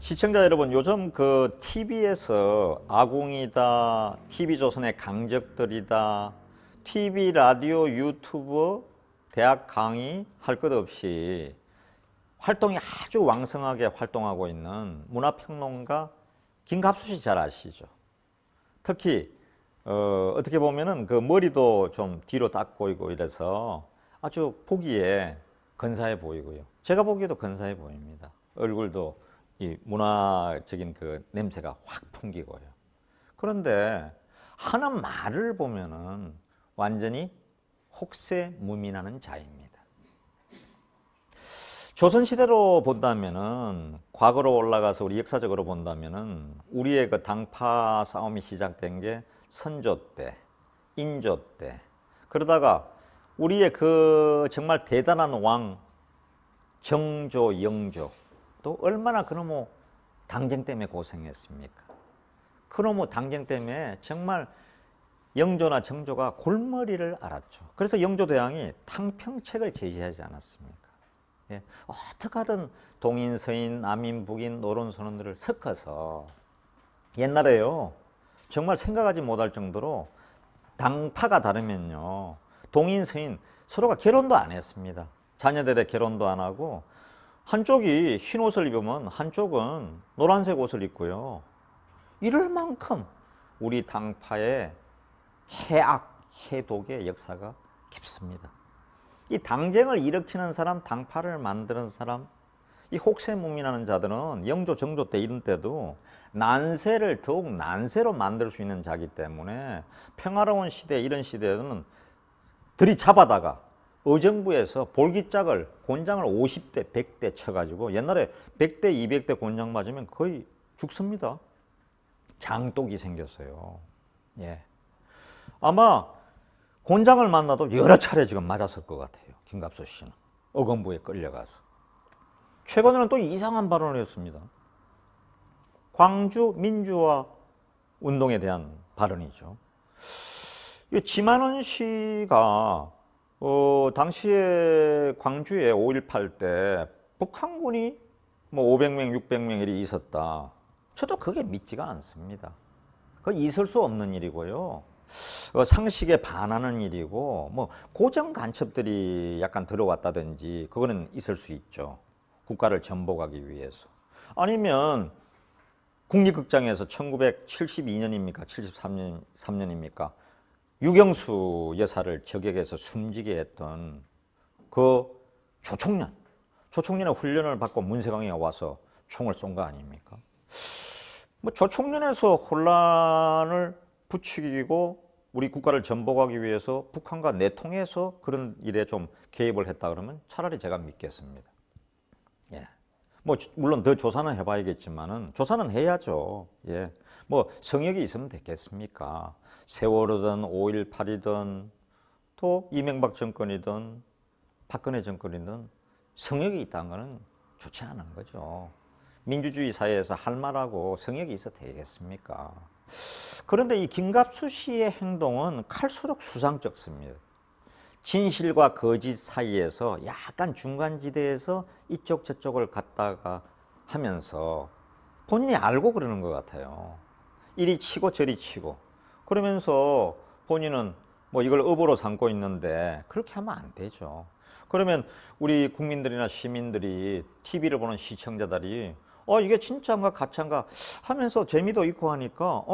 시청자 여러분, 요즘 그 TV에서 아궁이다, TV조선의 강적들이다, TV, 라디오, 유튜브, 대학 강의 할 것 없이 활동이 아주 왕성하게 활동하고 있는 문화평론가 김갑수 씨 잘 아시죠? 특히 어떻게 보면은 그 머리도 좀 뒤로 딱 보이고 이래서 아주 보기에 근사해 보이고요. 제가 보기에도 근사해 보입니다. 얼굴도 이 문화적인 그 냄새가 확 풍기고요. 그런데 하는 말을 보면은 완전히 혹세무민하는 자입니다. 조선시대로 본다면은, 과거로 올라가서 우리 역사적으로 본다면은 우리의 그 당파 싸움이 시작된 게 선조 때, 인조 때, 그러다가 우리의 그 정말 대단한 왕 정조, 영조, 또 얼마나 그놈의 당쟁 때문에 고생했습니까? 그놈의 당쟁 때문에 정말 영조나 정조가 골머리를 앓았죠. 그래서 영조대왕이 탕평책을 제시하지 않았습니까? 예. 어떻게 하든 동인, 서인, 남인, 북인, 노론소론들을 섞어서 옛날에요, 정말 생각하지 못할 정도로 당파가 다르면요, 동인, 서인 서로가 결혼도 안 했습니다. 자녀들의 결혼도 안 하고, 한쪽이 흰 옷을 입으면 한쪽은 노란색 옷을 입고요. 이럴 만큼 우리 당파의 해악, 해독의 역사가 깊습니다. 이 당쟁을 일으키는 사람, 당파를 만드는 사람, 이 혹세무민하는 자들은 영조, 정조 때 이런 때도 난세를 더욱 난세로 만들 수 있는 자기 때문에 평화로운 시대, 이런 시대에는 들이잡아다가 의정부에서 볼기짝을, 곤장을 50대, 100대 쳐가지고, 옛날에 100대, 200대 곤장 맞으면 거의 죽습니다. 장독이 생겼어요. 예. 아마 곤장을 만나도 여러 차례 지금 맞았을 것 같아요. 김갑수 씨는 어검부에 끌려가서. 최근에는 또 이상한 발언을 했습니다. 광주 민주화 운동에 대한 발언이죠. 지만원 씨가 당시에 광주에 5.18 때 북한군이 뭐 500명, 600명 일이 있었다. 저도 그게 믿지가 않습니다. 그거 있을 수 없는 일이고요. 상식에 반하는 일이고, 뭐 고정 간첩들이 약간 들어왔다든지 그거는 있을 수 있죠. 국가를 전복하기 위해서. 아니면 국립극장에서 1972년입니까? 73년입니까? 유경수 여사를 저격해서 숨지게 했던 그 조총련의 훈련을 받고 문세광이 와서 총을 쏜 거 아닙니까? 뭐 조총련에서 혼란을 부추기고 우리 국가를 전복하기 위해서 북한과 내통해서 그런 일에 좀 개입을 했다 그러면 차라리 제가 믿겠습니다. 예. 뭐 물론 더 조사는 해봐야겠지만은, 조사는 해야죠. 예. 뭐 성역이 있으면 됐겠습니까? 세월호든 5.18이든 또 이명박 정권이든 박근혜 정권이든 성역이 있다는 것은 좋지 않은 거죠. 민주주의 사회에서 할 말하고 성역이 있어도 되겠습니까? 그런데 이 김갑수 씨의 행동은 갈수록 수상쩍습니다. 진실과 거짓 사이에서 약간 중간지대에서 이쪽 저쪽을 갔다가 하면서 본인이 알고 그러는 것 같아요. 이리 치고 저리 치고. 그러면서 본인은 뭐 이걸 업으로 삼고 있는데 그렇게 하면 안 되죠. 그러면 우리 국민들이나 시민들이, TV를 보는 시청자들이 이게 진짜인가 가짜인가 하면서 재미도 있고 하니까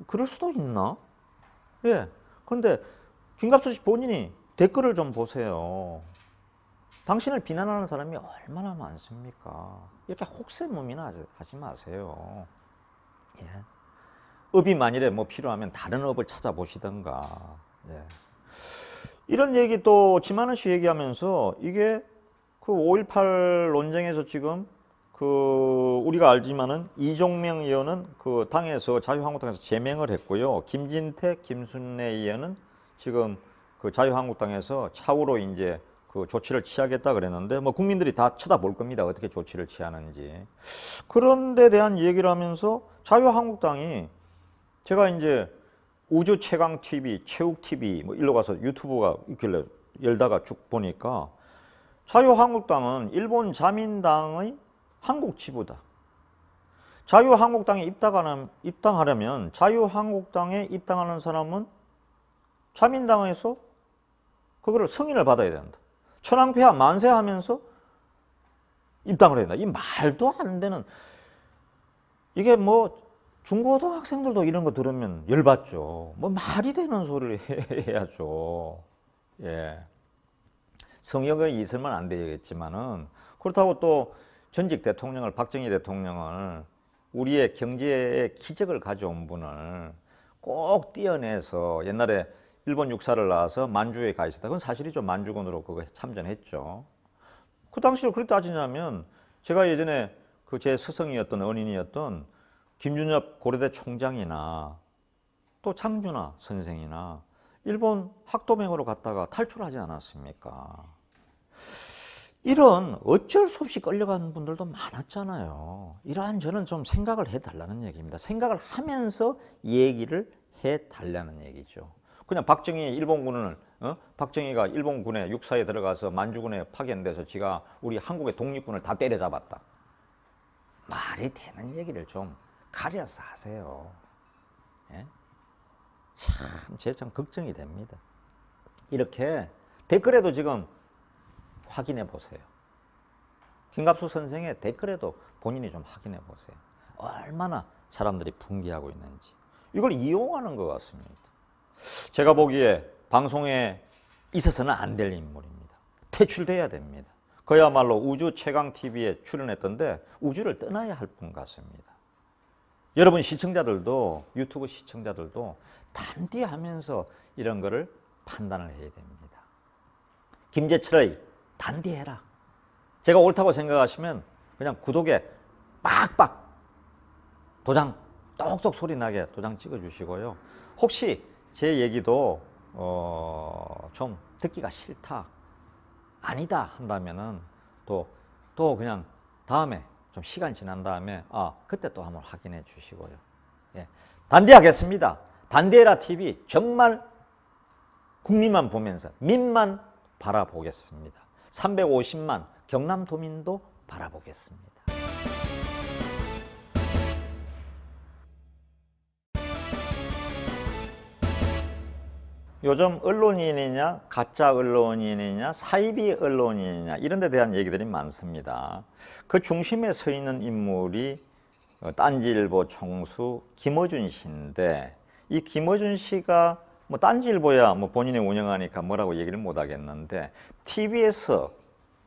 그럴 수도 있나? 예. 근데 김갑수 씨 본인이 댓글을 좀 보세요. 당신을 비난하는 사람이 얼마나 많습니까? 이렇게 혹세무민하지 마세요. 예. 업이 만일에 뭐 필요하면 다른 업을 찾아보시던가. 예. 이런 얘기 또 지만원 씨 얘기하면서, 이게 그 5.18 논쟁에서 지금 그 우리가 알지만은 이종명 의원은 그 당에서, 자유한국당에서 제명을 했고요. 김진태, 김순례 의원은 지금 그 자유한국당에서 차후로 이제 그 조치를 취하겠다 그랬는데, 뭐 국민들이 다 쳐다볼 겁니다. 어떻게 조치를 취하는지. 그런 데 대한 얘기를 하면서 자유한국당이, 제가 이제 우주 최강 TV, 체육 TV 뭐 일로 가서 유튜브가 있길래 열다가 쭉 보니까 자유한국당은 일본 자민당의 한국 지부다. 자유한국당에 입당하려면 자유한국당에 입당하는 사람은 자민당에서 그거를 승인을 받아야 된다. 천황폐하 만세하면서 입당을 해야 된다. 이 말도 안 되는, 이게 뭐 중고등학생들도 이런 거 들으면 열받죠. 뭐 말이 되는 소리를 해야죠. 예. 성역이 있으면 안 되겠지만은, 그렇다고 또 전직 대통령을, 박정희 대통령을, 우리의 경제의 기적을 가져온 분을 꼭 띄어내서, 옛날에 일본 육사를 나와서 만주에 가 있었다. 그건 사실이죠. 만주군으로 그거 참전했죠. 그 당시로 그렇게 따지냐면, 제가 예전에 그 제 스승이었던, 언인이었던 김준엽 고려대 총장이나 또 장준하 선생이나 일본 학도맹으로 갔다가 탈출하지 않았습니까? 이런 어쩔 수 없이 끌려간 분들도 많았잖아요. 이러한 저는 좀 생각을 해달라는 얘기입니다. 생각을 하면서 얘기를 해달라는 얘기죠. 그냥 박정희 일본군을, 박정희가 일본군의 육사에 들어가서 만주군에 파견돼서 지가 우리 한국의 독립군을 다 때려잡았다. 말이 되는 얘기를 좀 가려서 하세요. 예? 참, 제 참 걱정이 됩니다. 이렇게 댓글에도 지금 확인해 보세요. 김갑수 선생의 댓글에도 본인이 좀 확인해 보세요. 얼마나 사람들이 분개하고 있는지. 이걸 이용하는 것 같습니다. 제가 보기에 방송에 있어서는 안 될 인물입니다. 퇴출돼야 됩니다. 그야말로 우주 최강 TV에 출연했던데 우주를 떠나야 할 분 같습니다. 여러분 시청자들도, 유튜브 시청자들도 단디하면서 이런 거를 판단을 해야 됩니다. 김재철의 단디해라. 제가 옳다고 생각하시면 그냥 구독에 빡빡 도장 똑똑 소리 나게 도장 찍어 주시고요. 혹시 제 얘기도 좀 듣기가 싫다, 아니다 한다면은 또 그냥 다음에 좀 시간 지난 다음에 그때 또 한번 확인해 주시고요. 예. 단디하겠습니다. 단디해라 TV 정말 국민만 보면서 민만 바라보겠습니다. 350만 경남도민도 바라보겠습니다. 요즘 언론인이냐 가짜 언론인이냐 사이비 언론인이냐 이런 데 대한 얘기들이 많습니다. 그 중심에 서 있는 인물이 딴지일보 총수 김어준 씨인데, 이 김어준 씨가 뭐 딴지일보야 뭐 본인이 운영하니까 뭐라고 얘기를 못 하겠는데 TV에서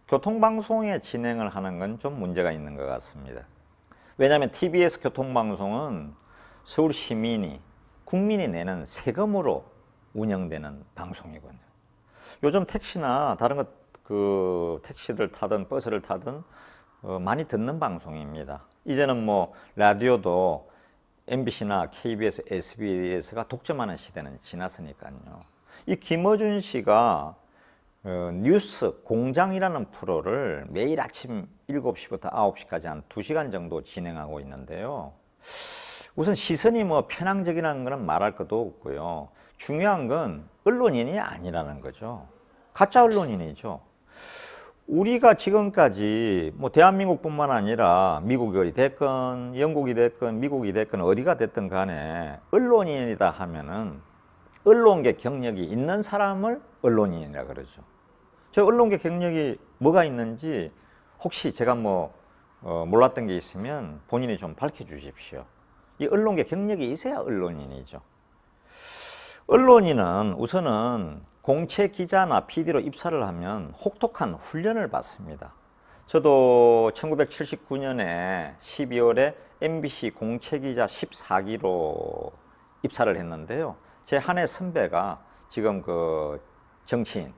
교통방송에 진행을 하는 건 좀 문제가 있는 것 같습니다. 왜냐하면 TBS 교통방송은 서울 시민이, 국민이 내는 세금으로 운영되는 방송이군요. 요즘 택시나 다른 택시를 타든 버스를 타든 많이 듣는 방송입니다. 이제는 뭐 라디오도 MBC나 KBS, SBS가 독점하는 시대는 지났으니까요. 이 김어준 씨가 뉴스 공장이라는 프로를 매일 아침 7시부터 9시까지 한 2시간 정도 진행하고 있는데요. 우선 시선이 뭐 편향적이라는 것은 말할 것도 없고요. 중요한 건 언론인이 아니라는 거죠. 가짜 언론인이죠. 우리가 지금까지 뭐 대한민국뿐만 아니라 미국이 됐건 영국이 됐건 미국이 됐건 어디가 됐든 간에 언론인이다 하면은 언론계 경력이 있는 사람을 언론인이라 그러죠. 저 언론계 경력이 뭐가 있는지 혹시 제가 몰랐던 게 있으면 본인이 좀 밝혀 주십시오. 이 언론계 경력이 있어야 언론인이죠. 언론인은 우선은 공채 기자나 PD로 입사를 하면 혹독한 훈련을 받습니다. 저도 1979년에 12월에 MBC 공채 기자 14기로 입사를 했는데요. 제 한 해 선배가 지금 그 정치인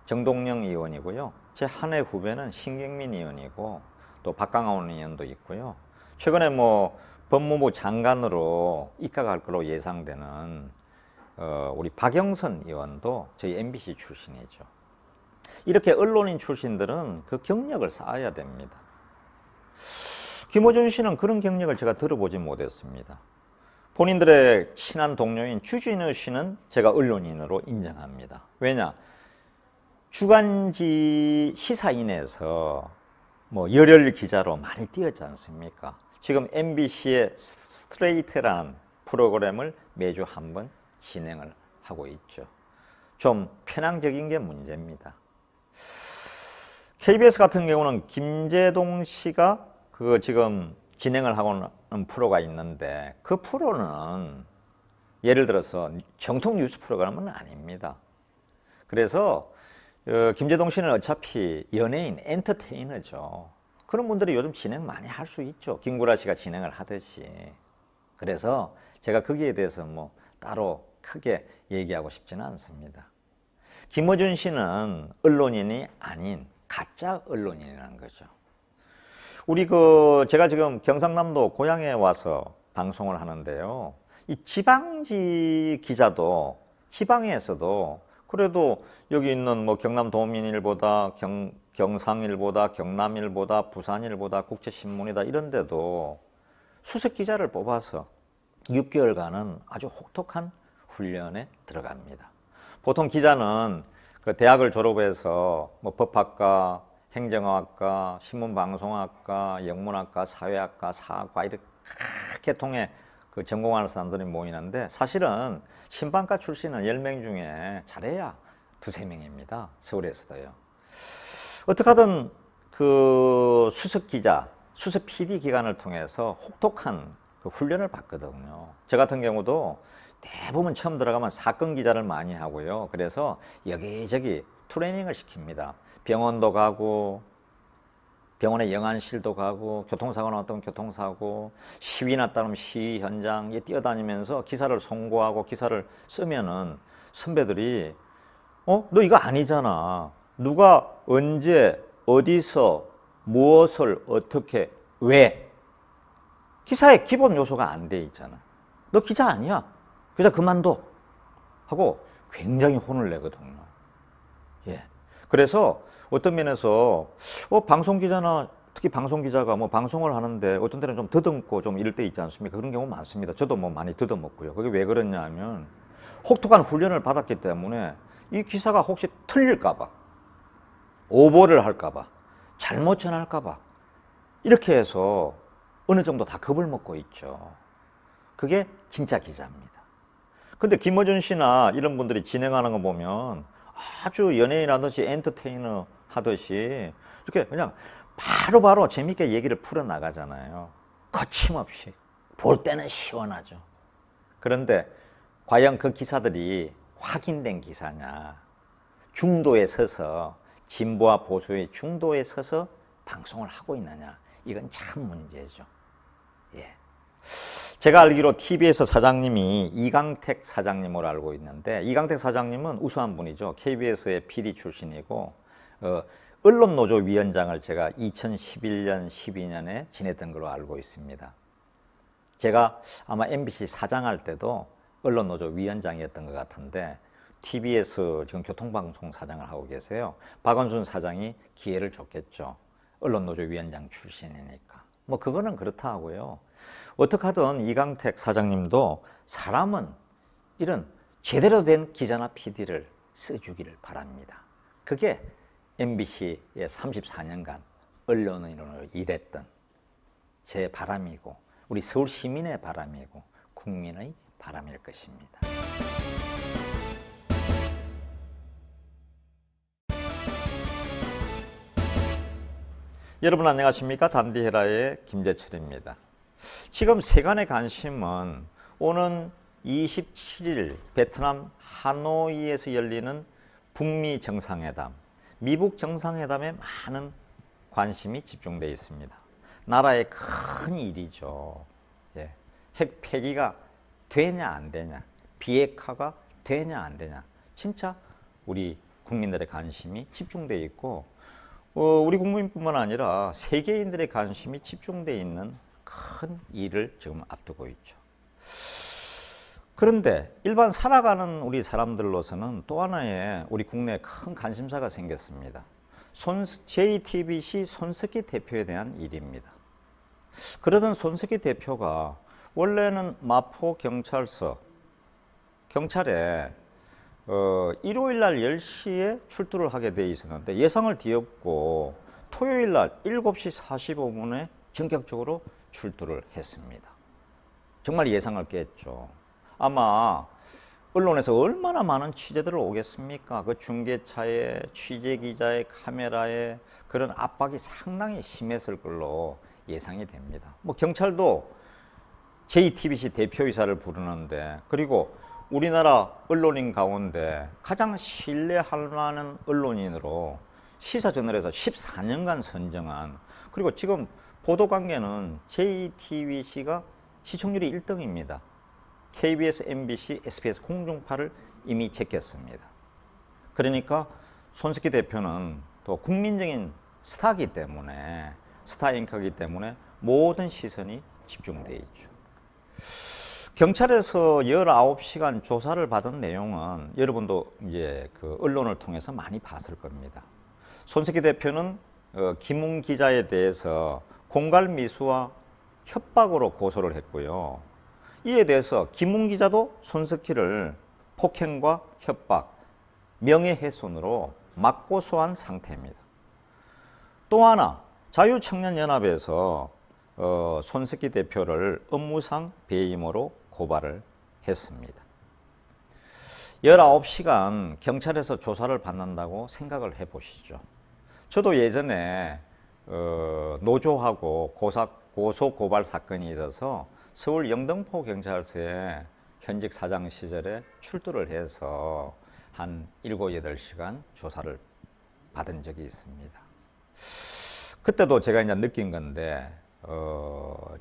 정동영 의원이고요. 제 한 해 후배는 신경민 의원이고 또 박강원 의원도 있고요. 최근에 뭐 법무부 장관으로 입각할 것으로 예상되는 우리 박영선 의원도 저희 MBC 출신이죠. 이렇게 언론인 출신들은 그 경력을 쌓아야 됩니다. 김어준 씨는 그런 경력을 제가 들어보지 못했습니다. 본인들의 친한 동료인 주진우 씨는 제가 언론인으로 인정합니다. 왜냐? 주간지 시사인에서 뭐 열혈 기자로 많이 뛰었지 않습니까? 지금 MBC의 스트레이트라는 프로그램을 매주 한 번 진행을 하고 있죠. 좀 편향적인 게 문제입니다. KBS 같은 경우는 김재동 씨가 그 지금 진행을 하고 있는 프로가 있는데 그 프로는 예를 들어서 정통 뉴스 프로그램은 아닙니다. 그래서 김재동 씨는 어차피 연예인, 엔터테이너죠. 그런 분들이 요즘 진행 많이 할 수 있죠. 김구라 씨가 진행을 하듯이. 그래서 제가 거기에 대해서 뭐 따로 크게 얘기하고 싶지는 않습니다. 김어준 씨는 언론인이 아닌 가짜 언론인이라는 거죠. 제가 지금 경상남도 고향에 와서 방송을 하는데요. 이 지방지 기자도 지방에서도 그래도 여기 있는 뭐 경남도민일보다 경상일보다 경남일보다 부산일보다 국제신문이다 이런 데도 수석 기자를 뽑아서 6개월간은 아주 혹독한 훈련에 들어갑니다. 보통 기자는 그 대학을 졸업해서 뭐 법학과, 행정학과, 신문방송학과, 영문학과, 사회학과, 사학과 이렇게 통해 그 전공하는 사람들이 모이는데 사실은 신방과 출신은 10명 중에 잘해야 2~3명입니다. 서울에서도요. 어떻게 하든 그 수석 기자, 수석 PD 기간을 통해서 혹독한 그 훈련을 받거든요. 저 같은 경우도 대부분 처음 들어가면 사건 기자를 많이 하고요. 그래서 여기저기 트레이닝을 시킵니다. 병원도 가고 병원의 영안실도 가고 교통사고 나왔다면 교통사고 시위 났다면 시위 현장에 뛰어다니면서 기사를 송고하고 기사를 쓰면은 선배들이 너 이거 아니잖아. 누가 언제 어디서 무엇을 어떻게 왜 기사의 기본 요소가 안 돼 있잖아. 너 기자 아니야. 기자 그만둬 하고 굉장히 혼을 내거든요. 예. 그래서 어떤 면에서 방송기자나 특히 방송기자가 뭐 방송을 하는데 어떤 때는 좀 더듬고 좀 이럴 때 있지 않습니까? 그런 경우 많습니다. 저도 뭐 많이 더듬었고요. 그게 왜 그러냐 하면 혹독한 훈련을 받았기 때문에 이 기사가 혹시 틀릴까봐 오보를 할까봐 잘못 전할까봐 이렇게 해서 어느 정도 다 겁을 먹고 있죠. 그게 진짜 기자입니다. 근데 김어준 씨나 이런 분들이 진행하는 거 보면 아주 연예인 하듯이 엔터테이너 하듯이 이렇게 그냥 바로바로 재밌게 얘기를 풀어나가잖아요. 거침없이. 볼 때는 시원하죠. 그런데 과연 그 기사들이 확인된 기사냐. 중도에 서서 진보와 보수의 중도에 서서 방송을 하고 있느냐. 이건 참 문제죠. 예. 제가 알기로 TBS 사장님이 이강택 사장님으로 알고 있는데 이강택 사장님은 우수한 분이죠. KBS의 PD 출신이고 언론노조 위원장을 제가 2011년, 12년에 지냈던 걸로 알고 있습니다. 제가 아마 MBC 사장할 때도 언론노조 위원장이었던 것 같은데 TBS 지금 교통방송 사장을 하고 계세요. 박원순 사장이 기회를 줬겠죠. 언론노조 위원장 출신이니까. 뭐 그거는 그렇다 하고요. 어떻게 하든 이강택 사장님도 사람은 이런 제대로 된 기자나 PD를 써주기를 바랍니다. 그게 MBC에 34년간 언론인으로 일했던 제 바람이고 우리 서울 시민의 바람이고 국민의 바람일 것입니다. 여러분 안녕하십니까? 단디헤라의 김재철입니다. 지금 세간의 관심은 오는 27일 베트남 하노이에서 열리는 북미 정상회담, 미북 정상회담에 많은 관심이 집중되어 있습니다. 나라의 큰 일이죠. 예. 핵 폐기가 되냐 안 되냐, 비핵화가 되냐 안 되냐, 진짜 우리 국민들의 관심이 집중되어 있고 우리 국민뿐만 아니라 세계인들의 관심이 집중되어 있는 큰 일을 지금 앞두고 있죠. 그런데 일반 살아가는 우리 사람들로서는 또 하나의 우리 국내에 큰 관심사가 생겼습니다. JTBC 손석희 대표에 대한 일입니다. 그러던 손석희 대표가 원래는 마포경찰서 경찰에 일요일 날 10시에 출두를 하게 돼 있었는데 예상을 뒤엎고 토요일 날 7시 45분에 전격적으로 출두를 했습니다. 정말 예상을 깼죠. 아마 언론에서 얼마나 많은 취재들을 오겠습니까? 그 중계차에 취재기자의 카메라에 그런 압박이 상당히 심했을 걸로 예상이 됩니다. 뭐 경찰도 JTBC 대표이사를 부르는데, 그리고 우리나라 언론인 가운데 가장 신뢰할 만한 언론인으로 시사저널에서 14년간 선정한, 그리고 지금 보도관계는 JTBC가 시청률이 1등입니다. KBS, MBC, SBS 공중파를 이미 제꼈습니다. 그러니까 손석희 대표는 또 국민적인 스타이기 때문에, 스타 앵커이기 때문에 모든 시선이 집중되어 있죠. 경찰에서 19시간 조사를 받은 내용은 여러분도 이제 그 언론을 통해서 많이 봤을 겁니다. 손석희 대표는 김웅 기자에 대해서 공갈미수와 협박으로 고소를 했고요. 이에 대해서 김웅 기자도 손석희를 폭행과 협박, 명예훼손으로 맞고소한 상태입니다. 또 하나, 자유청년연합에서 손석희 대표를 업무상 배임으로 고발을 했습니다. 19시간 경찰에서 조사를 받는다고 생각을 해보시죠. 저도 예전에 노조하고 고소 고발 사건이 있어서 서울 영등포 경찰서에 현직 사장 시절에 출두를 해서 한 7, 8시간 조사를 받은 적이 있습니다. 그때도 제가 이제 느낀 건데,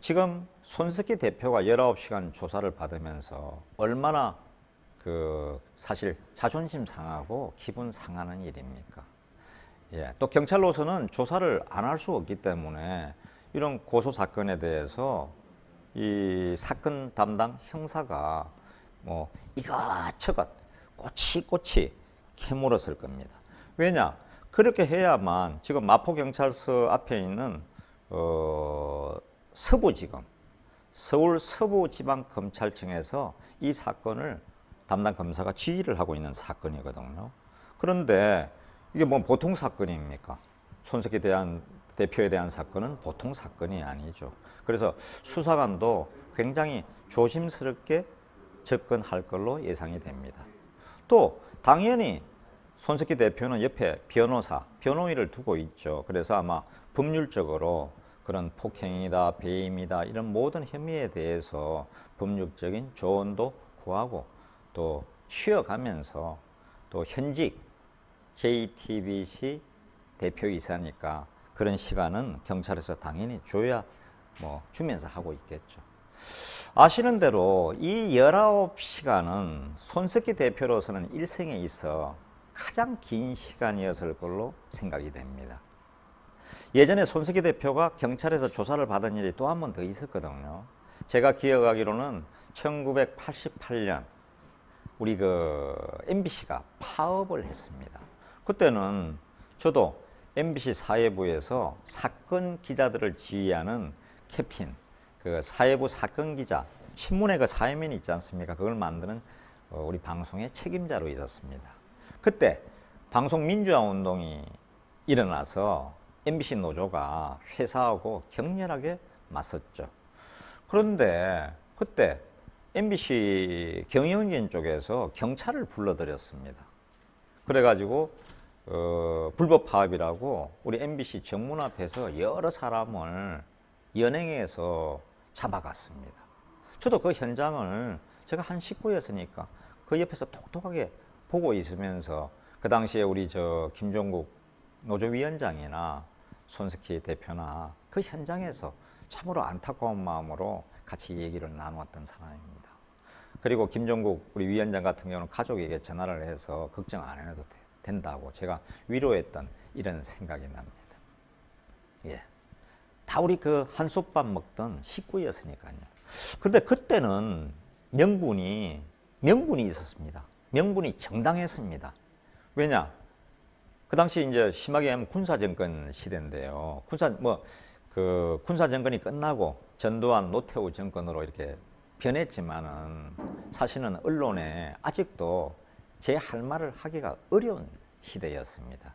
지금 손석희 대표가 19시간 조사를 받으면서 얼마나 사실 자존심 상하고 기분 상하는 일입니까? 예, 또 경찰로서는 조사를 안 할 수 없기 때문에 이런 고소 사건에 대해서 이 사건 담당 형사가 뭐 이것저것 꼬치꼬치 캐물었을 겁니다. 왜냐? 그렇게 해야만 지금 마포경찰서 앞에 있는 서부지검, 서울 서부지방검찰청에서 이 사건을 담당 검사가 지휘를 하고 있는 사건이거든요. 그런데 이게 뭐 보통 사건입니까? 손석희 대표에 대한 사건은 보통 사건이 아니죠. 그래서 수사관도 굉장히 조심스럽게 접근할 걸로 예상이 됩니다. 또 당연히 손석희 대표는 옆에 변호인을 두고 있죠. 그래서 아마 법률적으로 그런 폭행이다, 배임이다 이런 모든 혐의에 대해서 법률적인 조언도 구하고 또 쉬어가면서 또 현직 JTBC 대표이사니까 그런 시간은 경찰에서 당연히 줘야 주면서 하고 있겠죠. 아시는 대로 이 19시간은 손석희 대표로서는 일생에 있어 가장 긴 시간이었을 걸로 생각이 됩니다. 예전에 손석희 대표가 경찰에서 조사를 받은 일이 또 한 번 더 있었거든요. 제가 기억하기로는 1988년 우리 MBC가 파업을 했습니다. 그때는 저도 MBC 사회부에서 사건 기자들을 지휘하는 캡틴, 사회부 사건 기자, 신문의 사회면 있지 않습니까? 그걸 만드는 우리 방송의 책임자로 있었습니다. 그때 방송 민주화 운동이 일어나서 MBC 노조가 회사하고 격렬하게 맞섰죠. 그런데 그때 MBC 경영진 쪽에서 경찰을 불러들였습니다. 그래가지고 불법 파업이라고 우리 MBC 정문 앞에서 여러 사람을 연행해서 잡아갔습니다. 저도 그 현장을 제가 한 식구였으니까 그 옆에서 똑똑하게 보고 있으면서 그 당시에 우리 김종국 노조위원장이나 손석희 대표나 그 현장에서 참으로 안타까운 마음으로 같이 얘기를 나누었던 사람입니다. 그리고 김종국 우리 위원장 같은 경우는 가족에게 전화를 해서 걱정 안 해도 된다고 제가 위로했던 이런 생각이 납니다. 예, 다 우리 한솥밥 먹던 식구였으니까요. 그런데 그때는 명분이 있었습니다. 명분이 정당했습니다. 왜냐? 그 당시 이제 심하게 하면 군사정권 시대인데요. 군사정권이 끝나고 전두환, 노태우 정권으로 이렇게 변했지만은 사실은 언론에 아직도 제 할 말을 하기가 어려운 시대였습니다.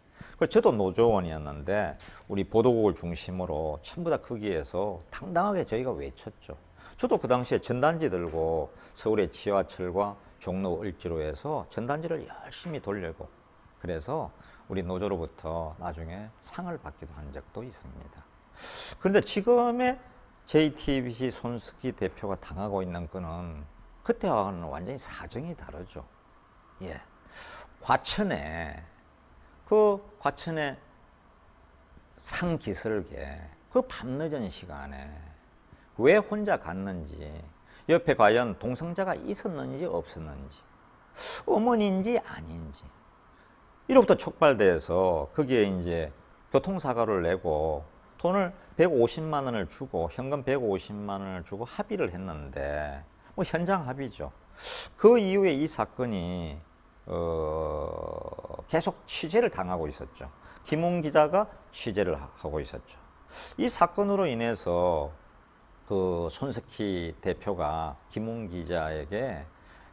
저도 노조원이었는데 우리 보도국을 중심으로 전부 다 거기에서 당당하게 저희가 외쳤죠. 저도 그 당시에 전단지 들고 서울의 지하철과 종로 을지로에서 전단지를 열심히 돌리고 그래서 우리 노조로부터 나중에 상을 받기도 한 적도 있습니다. 그런데 지금의 JTBC 손석희 대표가 당하고 있는 건은 그때와는 완전히 사정이 다르죠. 예. 과천에 상기설계 그 밤늦은 시간에 왜 혼자 갔는지 옆에 과연 동성자가 있었는지 없었는지 어머니인지 아닌지 이로부터 촉발돼서 거기에 이제 교통사고를 내고 돈을 150만 원을 주고 현금 150만 원을 주고 합의를 했는데 뭐 현장 합의죠. 그 이후에 이 사건이 계속 취재를 당하고 있었죠. 김웅 기자가 취재를 하고 있었죠. 이 사건으로 인해서 그 손석희 대표가 김웅 기자에게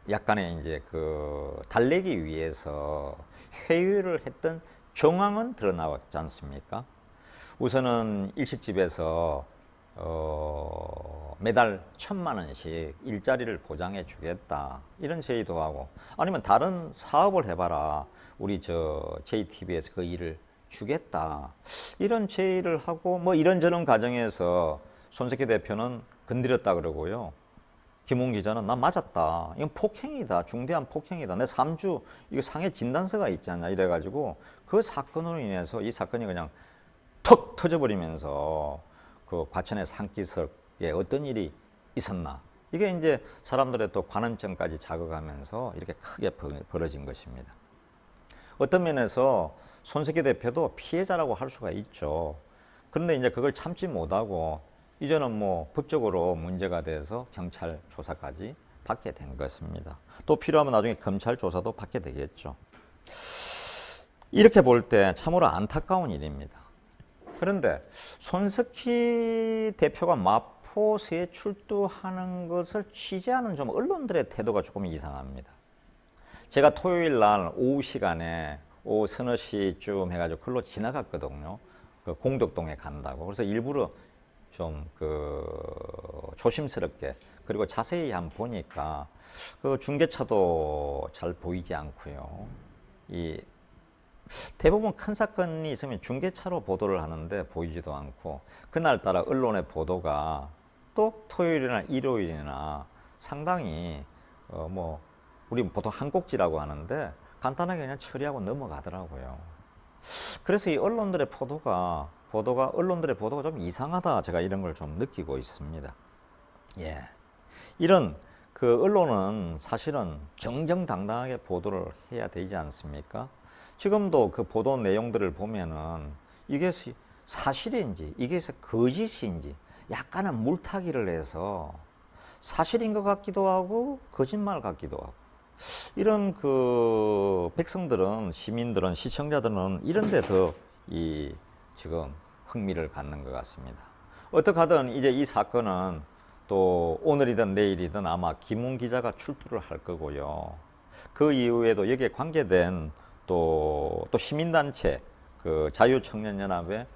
약간의 이제 그 달래기 위해서 회유를 했던 정황은 드러나왔지 않습니까? 우선은 일식집에서 매달 1,000만 원씩 일자리를 보장해 주겠다 이런 제의도 하고 아니면 다른 사업을 해봐라 우리 JTBC에서 그 일을 주겠다 이런 제의를 하고 뭐 이런저런 과정에서 손석희 대표는 건드렸다 그러고요. 김웅 기자는 나 맞았다. 이건 폭행이다. 중대한 폭행이다. 내 3주 이거 상해 진단서가 있지 않냐 이래가지고 그 사건으로 인해서 이 사건이 그냥 턱 터져버리면서 그 과천의 상기석에 어떤 일이 있었나 이게 이제 사람들의 또 관원증까지 자극하면서 이렇게 크게 벌어진 것입니다. 어떤 면에서 손석희 대표도 피해자라고 할 수가 있죠. 그런데 이제 그걸 참지 못하고 이제는 뭐 법적으로 문제가 돼서 경찰 조사까지 받게 된 것입니다. 또 필요하면 나중에 검찰 조사도 받게 되겠죠. 이렇게 볼 때 참으로 안타까운 일입니다. 그런데 손석희 대표가 마포시에 출두하는 것을 취재하는 좀 언론들의 태도가 조금 이상합니다. 제가 토요일 날 오후 시간에 오후 서너 시쯤 해가지고 글로 지나갔거든요. 그 공덕동에 간다고. 그래서 일부러 좀 조심스럽게 그리고 자세히 한번 보니까 그 중계차도 잘 보이지 않고요. 대부분 큰 사건이 있으면 중계차로 보도를 하는데 보이지도 않고 그날따라 언론의 보도가 또 토요일이나 일요일이나 상당히 뭐 우리 보통 한 꼭지라고 하는데 간단하게 그냥 처리하고 넘어가더라고요. 그래서 이 언론들의 보도가 좀 이상하다 제가 이런 걸 좀 느끼고 있습니다. 예. 이런 그 언론은 사실은 정정당당하게 보도를 해야 되지 않습니까? 지금도 그 보도 내용들을 보면은 이게 사실인지 이게 거짓인지 약간은 물타기를 해서 사실인 것 같기도 하고 거짓말 같기도 하고 이런 그 백성들은 시민들은 시청자들은 이런데 더 지금 흥미를 갖는 것 같습니다. 어떻게 하든 이제 이 사건은 또 오늘이든 내일이든 아마 김웅 기자가 출두를 할 거고요. 그 이후에도 여기에 관계된 또 시민단체 그 자유청년연합에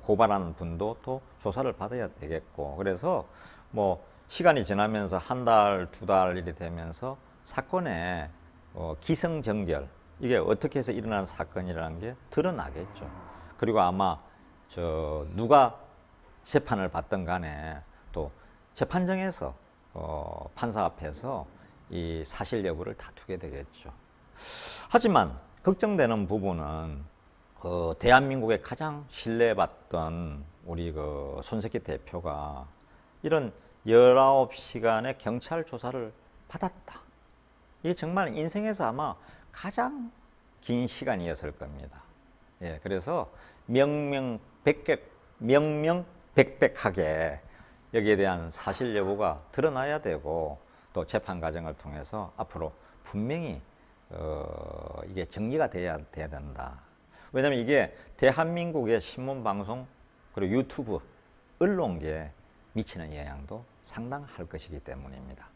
고발하는 분도 또 조사를 받아야 되겠고 그래서 뭐 시간이 지나면서 한 달, 두 달 일이 되면서 사건의 기승전결 이게 어떻게 해서 일어난 사건이라는 게 드러나겠죠. 그리고 아마 누가 재판을 받든 간에 또 재판정에서 판사 앞에서 이 사실 여부를 다투게 되겠죠. 하지만 걱정되는 부분은 대한민국의 가장 신뢰받던 우리 그 손석희 대표가 이런 19시간의 경찰 조사를 받았다. 이게 정말 인생에서 아마 가장 긴 시간이었을 겁니다. 예, 그래서 명명백백하게 여기에 대한 사실 여부가 드러나야 되고 또 재판 과정을 통해서 앞으로 분명히 이게 정리가 돼야 된다. 왜냐하면 이게 대한민국의 신문 방송 그리고 유튜브 언론계에 미치는 영향도 상당할 것이기 때문입니다.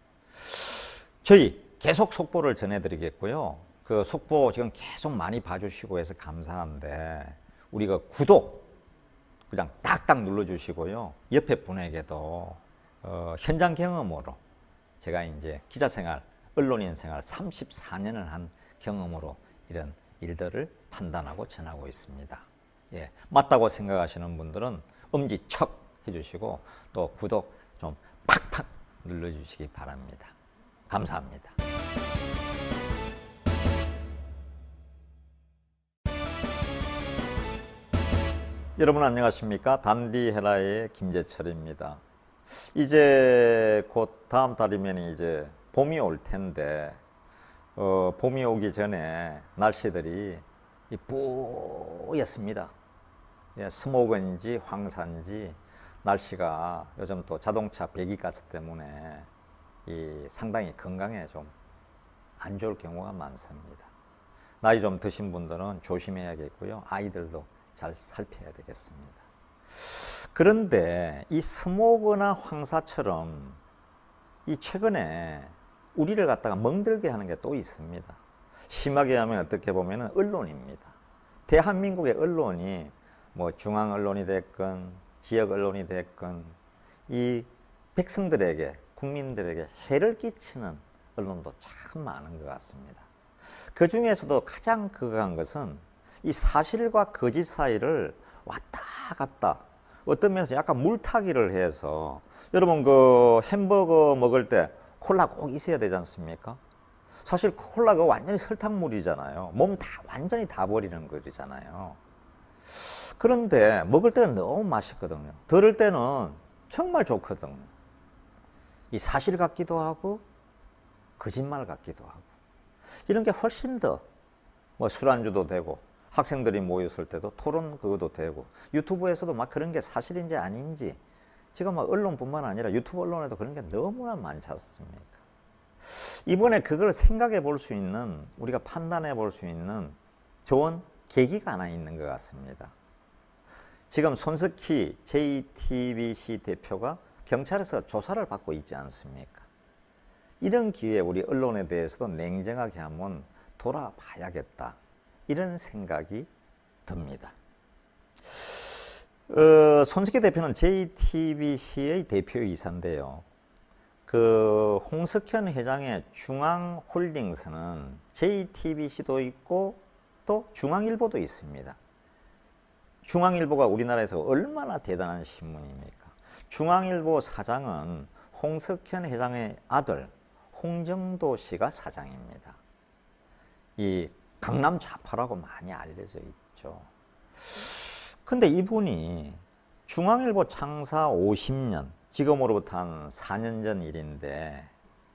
저희 계속 속보를 전해드리겠고요. 그 속보 지금 계속 많이 봐주시고 해서 감사한데 우리가 구독 그냥 딱딱 눌러주시고요. 옆에 분에게도 현장 경험으로 제가 이제 기자 생활, 언론인 생활 34년을 한 경험으로 이런 일들을 판단하고 전하고 있습니다. 예, 맞다고 생각하시는 분들은 엄지척 해주시고 또 구독 좀 팍팍 눌러주시기 바랍니다. 감사합니다. 여러분 안녕하십니까? 단디헤라의 김재철입니다. 이제 곧 다음 달이면 이제 봄이 올 텐데 봄이 오기 전에 날씨들이 뿌였습니다. 예, 스모그인지 황사인지 날씨가 요즘 또 자동차 배기가스 때문에 상당히 건강에 좀 안 좋을 경우가 많습니다. 나이 좀 드신 분들은 조심해야겠고요. 아이들도 잘 살펴야 되겠습니다. 그런데 이 스모그나 황사처럼 이 최근에 우리를 갖다가 멍들게 하는 게 또 있습니다. 심하게 하면 어떻게 보면 언론입니다. 대한민국의 언론이 뭐 중앙 언론이 됐건 지역 언론이 됐건 이 백성들에게 국민들에게 해를 끼치는 언론도 참 많은 것 같습니다. 그 중에서도 가장 극악한 것은 이 사실과 거짓 사이를 왔다 갔다 어떤 면에서 약간 물타기를 해서 여러분 그 햄버거 먹을 때 콜라 꼭 있어야 되지 않습니까? 사실 콜라가 완전히 설탕물이잖아요. 몸 다 완전히 다 버리는 거잖아요. 그런데 먹을 때는 너무 맛있거든요. 들을 때는 정말 좋거든요. 이 사실 같기도 하고 거짓말 같기도 하고 이런 게 훨씬 더 뭐 술안주도 되고 학생들이 모였을 때도 토론 그것도 되고 유튜브에서도 막 그런 게 사실인지 아닌지 지금 막 언론뿐만 아니라 유튜브 언론에도 그런 게 너무나 많지 않습니까? 이번에 그걸 생각해 볼 수 있는 우리가 판단해 볼 수 있는 좋은 계기가 하나 있는 것 같습니다. 지금 손석희 JTBC 대표가 경찰에서 조사를 받고 있지 않습니까? 이런 기회에 우리 언론에 대해서도 냉정하게 한번 돌아봐야겠다. 이런 생각이 듭니다. 손석희 대표는 JTBC의 대표이사인데요. 그 홍석현 회장의 중앙홀딩스는 JTBC도 있고 또 중앙일보도 있습니다. 중앙일보가 우리나라에서 얼마나 대단한 신문입니까? 중앙일보 사장은 홍석현 회장의 아들 홍정도 씨가 사장입니다. 이 강남 좌파라고 많이 알려져 있죠. 근데 이분이 중앙일보 창사 50년, 지금으로부터 한 4년 전 일인데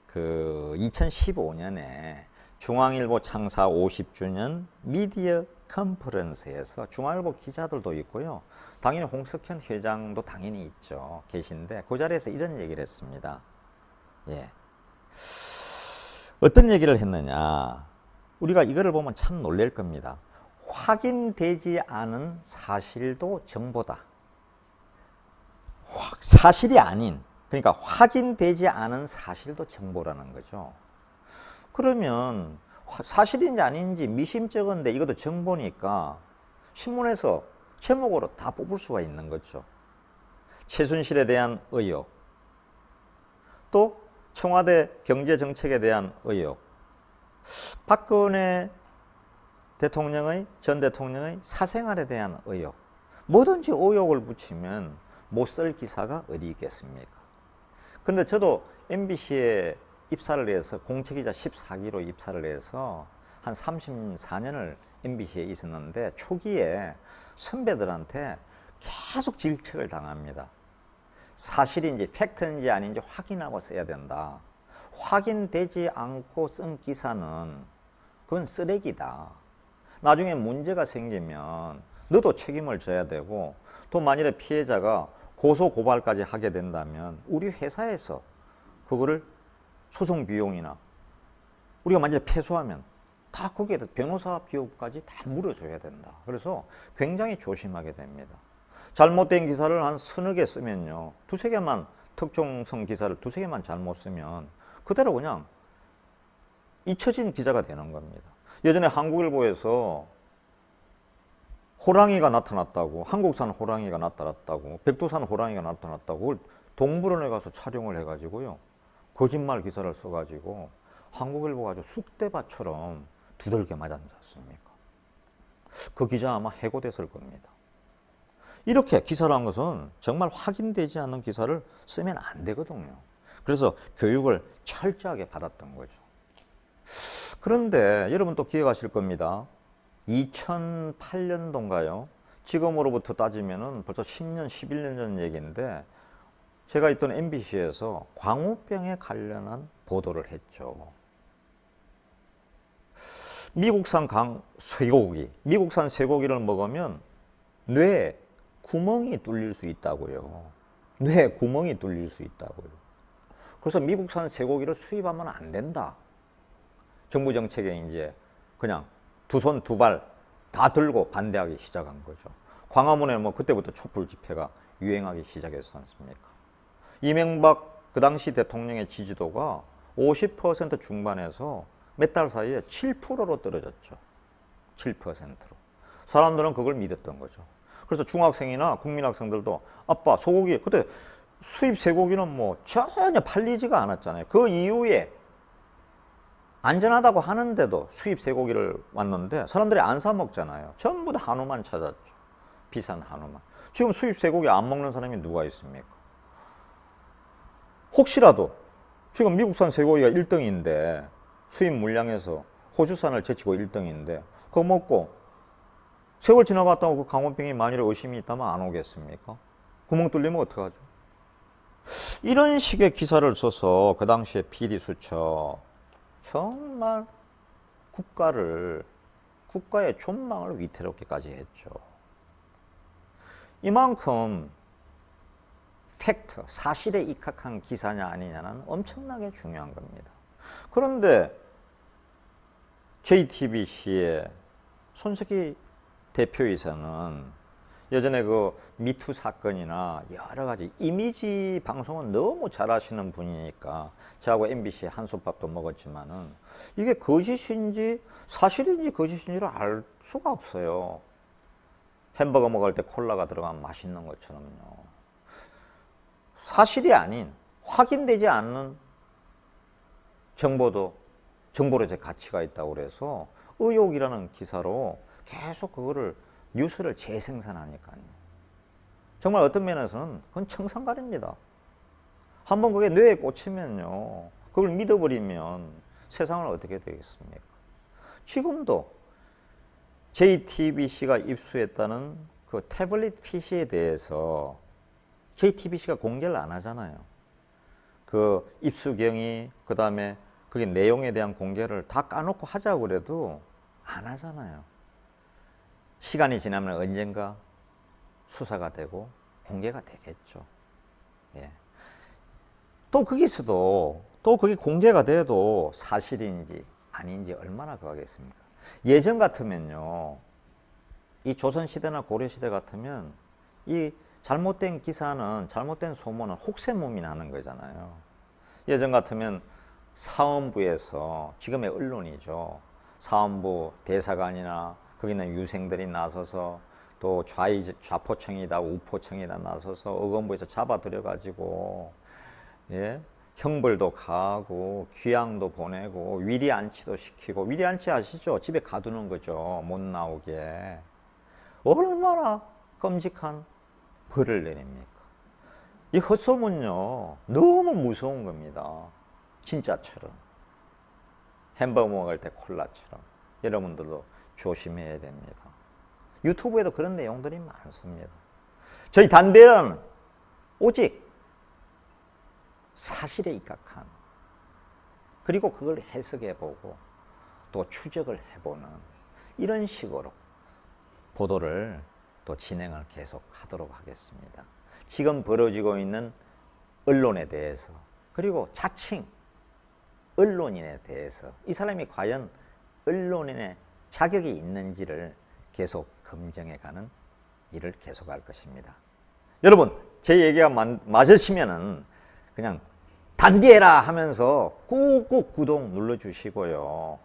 그 2015년에 중앙일보 창사 50주년 미디어 컨퍼런스에서 중앙일보 기자들도 있고요. 당연히 홍석현 회장도 당연히 있죠. 계신데 그 자리에서 이런 얘기를 했습니다. 예. 어떤 얘기를 했느냐. 우리가 이거를 보면 참 놀랄 겁니다. 확인되지 않은 사실도 정보다. 사실이 아닌, 그러니까 확인되지 않은 사실도 정보라는 거죠. 그러면 사실인지 아닌지 미심쩍은데 이것도 정보니까 신문에서 제목으로 다 뽑을 수가 있는 거죠. 최순실에 대한 의혹, 또 청와대 경제정책에 대한 의혹, 박근혜 전 대통령의 사생활에 대한 의혹, 뭐든지 의혹을 붙이면 못 쓸 기사가 어디 있겠습니까? 근데 저도 MBC에 입사를 해서 공채기자 14기로 입사를 해서 한 34년을 MBC에 있었는데 초기에 선배들한테 계속 질책을 당합니다. 사실인지 팩트인지 아닌지 확인하고 써야 된다. 확인되지 않고 쓴 기사는 그건 쓰레기다. 나중에 문제가 생기면 너도 책임을 져야 되고 또 만일에 피해자가 고소 고발까지 하게 된다면 우리 회사에서 그거를 소송 비용이나 우리가 만약에 패소하면 다 거기에 변호사 비용까지 다 물어줘야 된다. 그래서 굉장히 조심하게 됩니다. 잘못된 기사를 한 서너 개 쓰면요. 두세 개만 특정성 기사를 두세 개만 잘못 쓰면 그대로 그냥 잊혀진 기자가 되는 겁니다. 예전에 한국일보에서 호랑이가 나타났다고, 한국산 호랑이가 나타났다고, 백두산 호랑이가 나타났다고 그걸 동물원에 가서 촬영을 해가지고요, 거짓말 기사를 써가지고 한국일보가 아주 쑥대밭처럼 두들겨 맞았지 않습니까? 그 기자 아마 해고됐을 겁니다. 이렇게 기사를 한 것은 정말 확인되지 않은 기사를 쓰면 안 되거든요. 그래서 교육을 철저하게 받았던 거죠. 그런데 여러분 또 기억하실 겁니다. 2008년도인가요? 지금으로부터 따지면 벌써 10년, 11년 전 얘기인데 제가 있던 MBC에서 광우병에 관련한 보도를 했죠. 미국산 쇠고기, 미국산 쇠고기를 먹으면 뇌에 구멍이 뚫릴 수 있다고요. 뇌에 구멍이 뚫릴 수 있다고요. 그래서 미국산 쇠고기를 수입하면 안 된다. 정부 정책에 이제 그냥 두 손 두 발 다 들고 반대하기 시작한 거죠. 광화문에 뭐 그때부터 촛불 집회가 유행하기 시작했지 않습니까? 이명박 그 당시 대통령의 지지도가 50% 중반에서 몇 달 사이에 7%로 떨어졌죠. 7%로. 사람들은 그걸 믿었던 거죠. 그래서 중학생이나 국민학생들도 아빠 소고기, 그때 수입 쇠고기는 뭐 전혀 팔리지가 않았잖아요. 그 이후에 안전하다고 하는데도 수입 쇠고기를 왔는데 사람들이 안 사 먹잖아요. 전부 다 한우만 찾았죠. 비싼 한우만. 지금 수입 쇠고기 안 먹는 사람이 누가 있습니까? 혹시라도 지금 미국산 쇠고기가 1등인데 수입 물량에서 호주산을 제치고 1등인데 그거 먹고 세월 지나갔다고 그 강원병이 만일에 의심이 있다면 안 오겠습니까? 구멍 뚫리면 어떡하죠? 이런 식의 기사를 써서 그 당시에 PD수첩 정말 국가의 존망을 위태롭게까지 했죠. 이만큼 팩트, 사실에 입각한 기사냐 아니냐는 엄청나게 중요한 겁니다. 그런데 JTBC의 손석희 대표이사는 예전에 그 미투 사건이나 여러 가지 이미지 방송은 너무 잘하시는 분이니까 저하고 MBC 한솥밥도 먹었지만은 이게 거짓인지 사실인지 거짓인지를 알 수가 없어요. 햄버거 먹을 때 콜라가 들어가면 맛있는 것처럼요. 사실이 아닌 확인되지 않는 정보로 제 가치가 있다고 그래서 의혹이라는 기사로 계속 그거를 뉴스를 재생산하니까요. 정말 어떤 면에서는 그건 청산가리입니다. 한번 그게 뇌에 꽂히면요, 그걸 믿어버리면 세상을 어떻게 되겠습니까? 지금도 JTBC가 입수했다는 그 태블릿 PC에 대해서 JTBC가 공개를 안 하잖아요. 그 입수경위, 그 다음에 그게 내용에 대한 공개를 다 까놓고 하자고 그래도 안 하잖아요. 시간이 지나면 언젠가 수사가 되고 공개가 되겠죠. 예. 또 거기서도 또 그게 공개가 돼도 사실인지 아닌지 얼마나 그하겠습니까? 예전 같으면요, 이 조선시대나 고려시대 같으면 이 잘못된 기사는, 잘못된 소문은 혹세무민 하는 거잖아요. 예전 같으면 사헌부에서, 지금의 언론이죠, 사헌부 대사관이나 거기 있는 유생들이 나서서 또 좌포청이다 우포청이다 나서서 의검부에서 잡아들여 가지고, 예, 형벌도 가하고 귀양도 보내고 위리안치도 시키고, 위리안치 아시죠? 집에 가두는 거죠. 못 나오게. 얼마나 끔찍한 벌을 내립니까? 이 헛소문요, 너무 무서운 겁니다. 진짜처럼. 햄버거 먹을 때 콜라처럼. 여러분들도 조심해야 됩니다. 유튜브에도 그런 내용들이 많습니다. 저희 단대는 오직 사실에 입각한, 그리고 그걸 해석해보고 또 추적을 해보는 이런 식으로 보도를 또 진행을 계속 하도록 하겠습니다. 지금 벌어지고 있는 언론에 대해서, 그리고 자칭 언론인에 대해서 이 사람이 과연 언론인의 자격이 있는지를 계속 검증해가는 일을 계속할 것입니다. 여러분, 제 얘기가 맞으시면은 그냥 단비해라 하면서 꾹꾹 구독 눌러주시고요.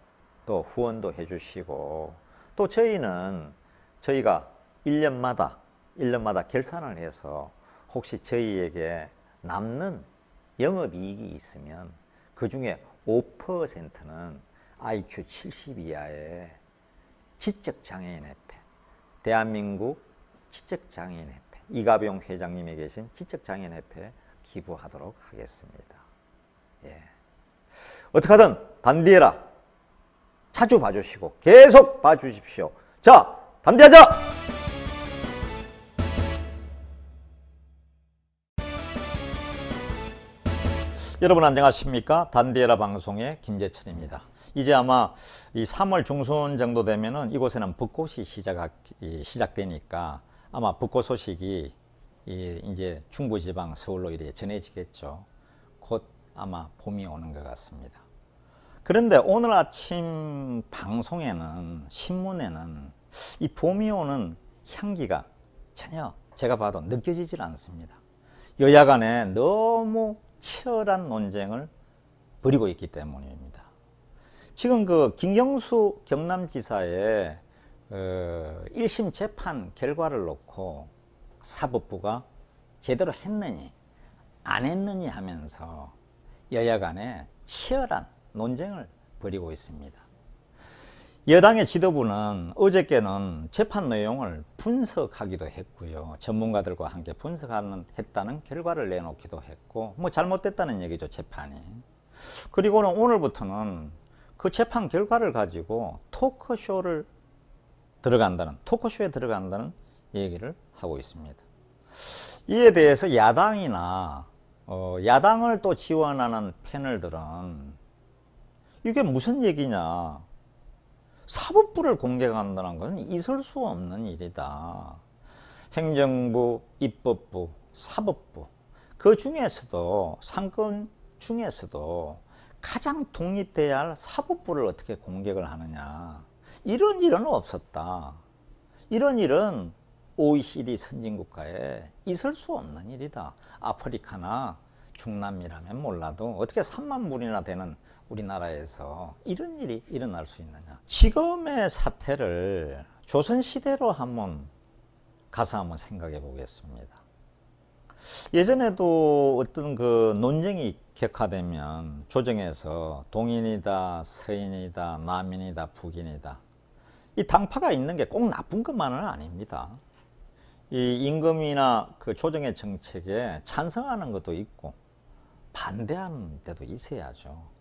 또 후원도 해주시고 또 저희가 1년마다 결산을 해서 혹시 저희에게 남는 영업이익이 있으면 그 중에 5%는 IQ 70 이하의 지적장애인협회, 대한민국 지적장애인협회, 이가병 회장님이 계신 지적장애인협회에 기부하도록 하겠습니다. 예. 어떻게 하든 단디해라 자주 봐주시고 계속 봐주십시오. 자, 단디하자! 여러분 안녕하십니까? 단디해라 방송의 김재철입니다. 이제 아마 이 3월 중순 정도 되면은 이곳에는 벚꽃이 시작되니까 아마 벚꽃 소식이 이제 중부지방 서울로 이렇게 전해지겠죠. 곧 아마 봄이 오는 것 같습니다. 그런데 오늘 아침 방송에는, 신문에는 이 봄이 오는 향기가 전혀 제가 봐도 느껴지질 않습니다. 여야 간에 너무 치열한 논쟁을 벌이고 있기 때문입니다. 지금 그 김경수 경남지사의 1심 재판 결과를 놓고 사법부가 제대로 했느니 안 했느니 하면서 여야 간에 치열한 논쟁을 벌이고 있습니다. 여당의 지도부는 어저께는 재판 내용을 분석하기도 했고요. 전문가들과 함께 했다는 결과를 내놓기도 했고, 뭐 잘못됐다는 얘기죠, 재판이. 그리고는 오늘부터는 그 재판 결과를 가지고 토크쇼에 들어간다는 얘기를 하고 있습니다. 이에 대해서 야당이나 야당을 또 지원하는 패널들은 이게 무슨 얘기냐, 사법부를 공개한다는 것은 있을 수 없는 일이다. 행정부, 입법부, 사법부, 그 중에서도 상권 중에서도 가장 독립돼야 할 사법부를 어떻게 공개를 하느냐, 이런 일은 없었다. 이런 일은 OECD 선진국가에 있을 수 없는 일이다. 아프리카나 중남미라면 몰라도 어떻게 3만 분이나 되는 우리나라에서 이런 일이 일어날 수 있느냐. 지금의 사태를 조선시대로 한번 생각해 보겠습니다. 예전에도 어떤 그 논쟁이 격화되면 조정에서 동인이다, 서인이다, 남인이다, 북인이다, 이 당파가 있는 게 꼭 나쁜 것만은 아닙니다. 이 임금이나 그 조정의 정책에 찬성하는 것도 있고 반대하는 데도 있어야죠.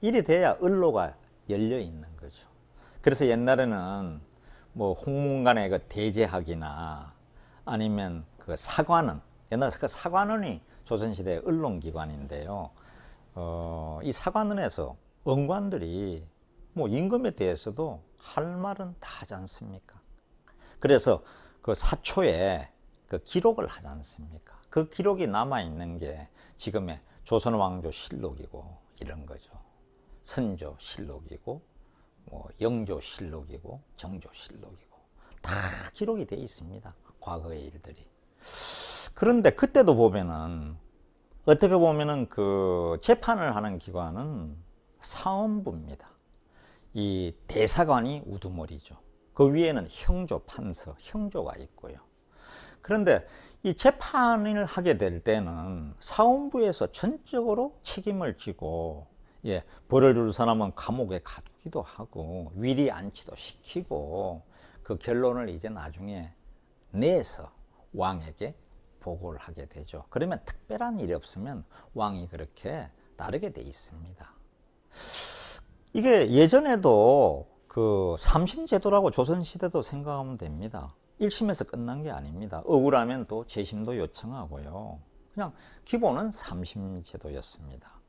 이리 돼야 언로가 열려 있는 거죠. 그래서 옛날에는 뭐 홍문관의 그 대제학이나 아니면 그 사관원, 옛날에 그 사관원이 조선시대 언론기관인데요. 이 사관원에서 언관들이 뭐 임금에 대해서도 할 말은 다 하지 않습니까? 그래서 그 사초에 그 기록을 하지 않습니까? 그 기록이 남아있는 게 지금의 조선왕조실록이고 이런 거죠. 선조실록이고 뭐 영조실록이고 정조실록이고 다 기록이 되어 있습니다. 과거의 일들이. 그런데 그때도 보면은 어떻게 보면은 그 재판을 하는 기관은 사헌부입니다. 이 대사관이 우두머리죠. 그 위에는 형조, 판서, 형조가 있고요. 그런데 이 재판을 하게 될 때는 사헌부에서 전적으로 책임을 지고, 벌을 줄 사람은 감옥에 가두기도 하고 위리 안치도 시키고 그 결론을 이제 나중에 내서 왕에게 보고를 하게 되죠. 그러면 특별한 일이 없으면 왕이 그렇게 따르게 돼 있습니다. 이게 예전에도 그 삼심제도라고 조선시대도 생각하면 됩니다. 1심에서 끝난 게 아닙니다. 억울하면 또 재심도 요청하고요. 그냥 기본은 삼심제도였습니다.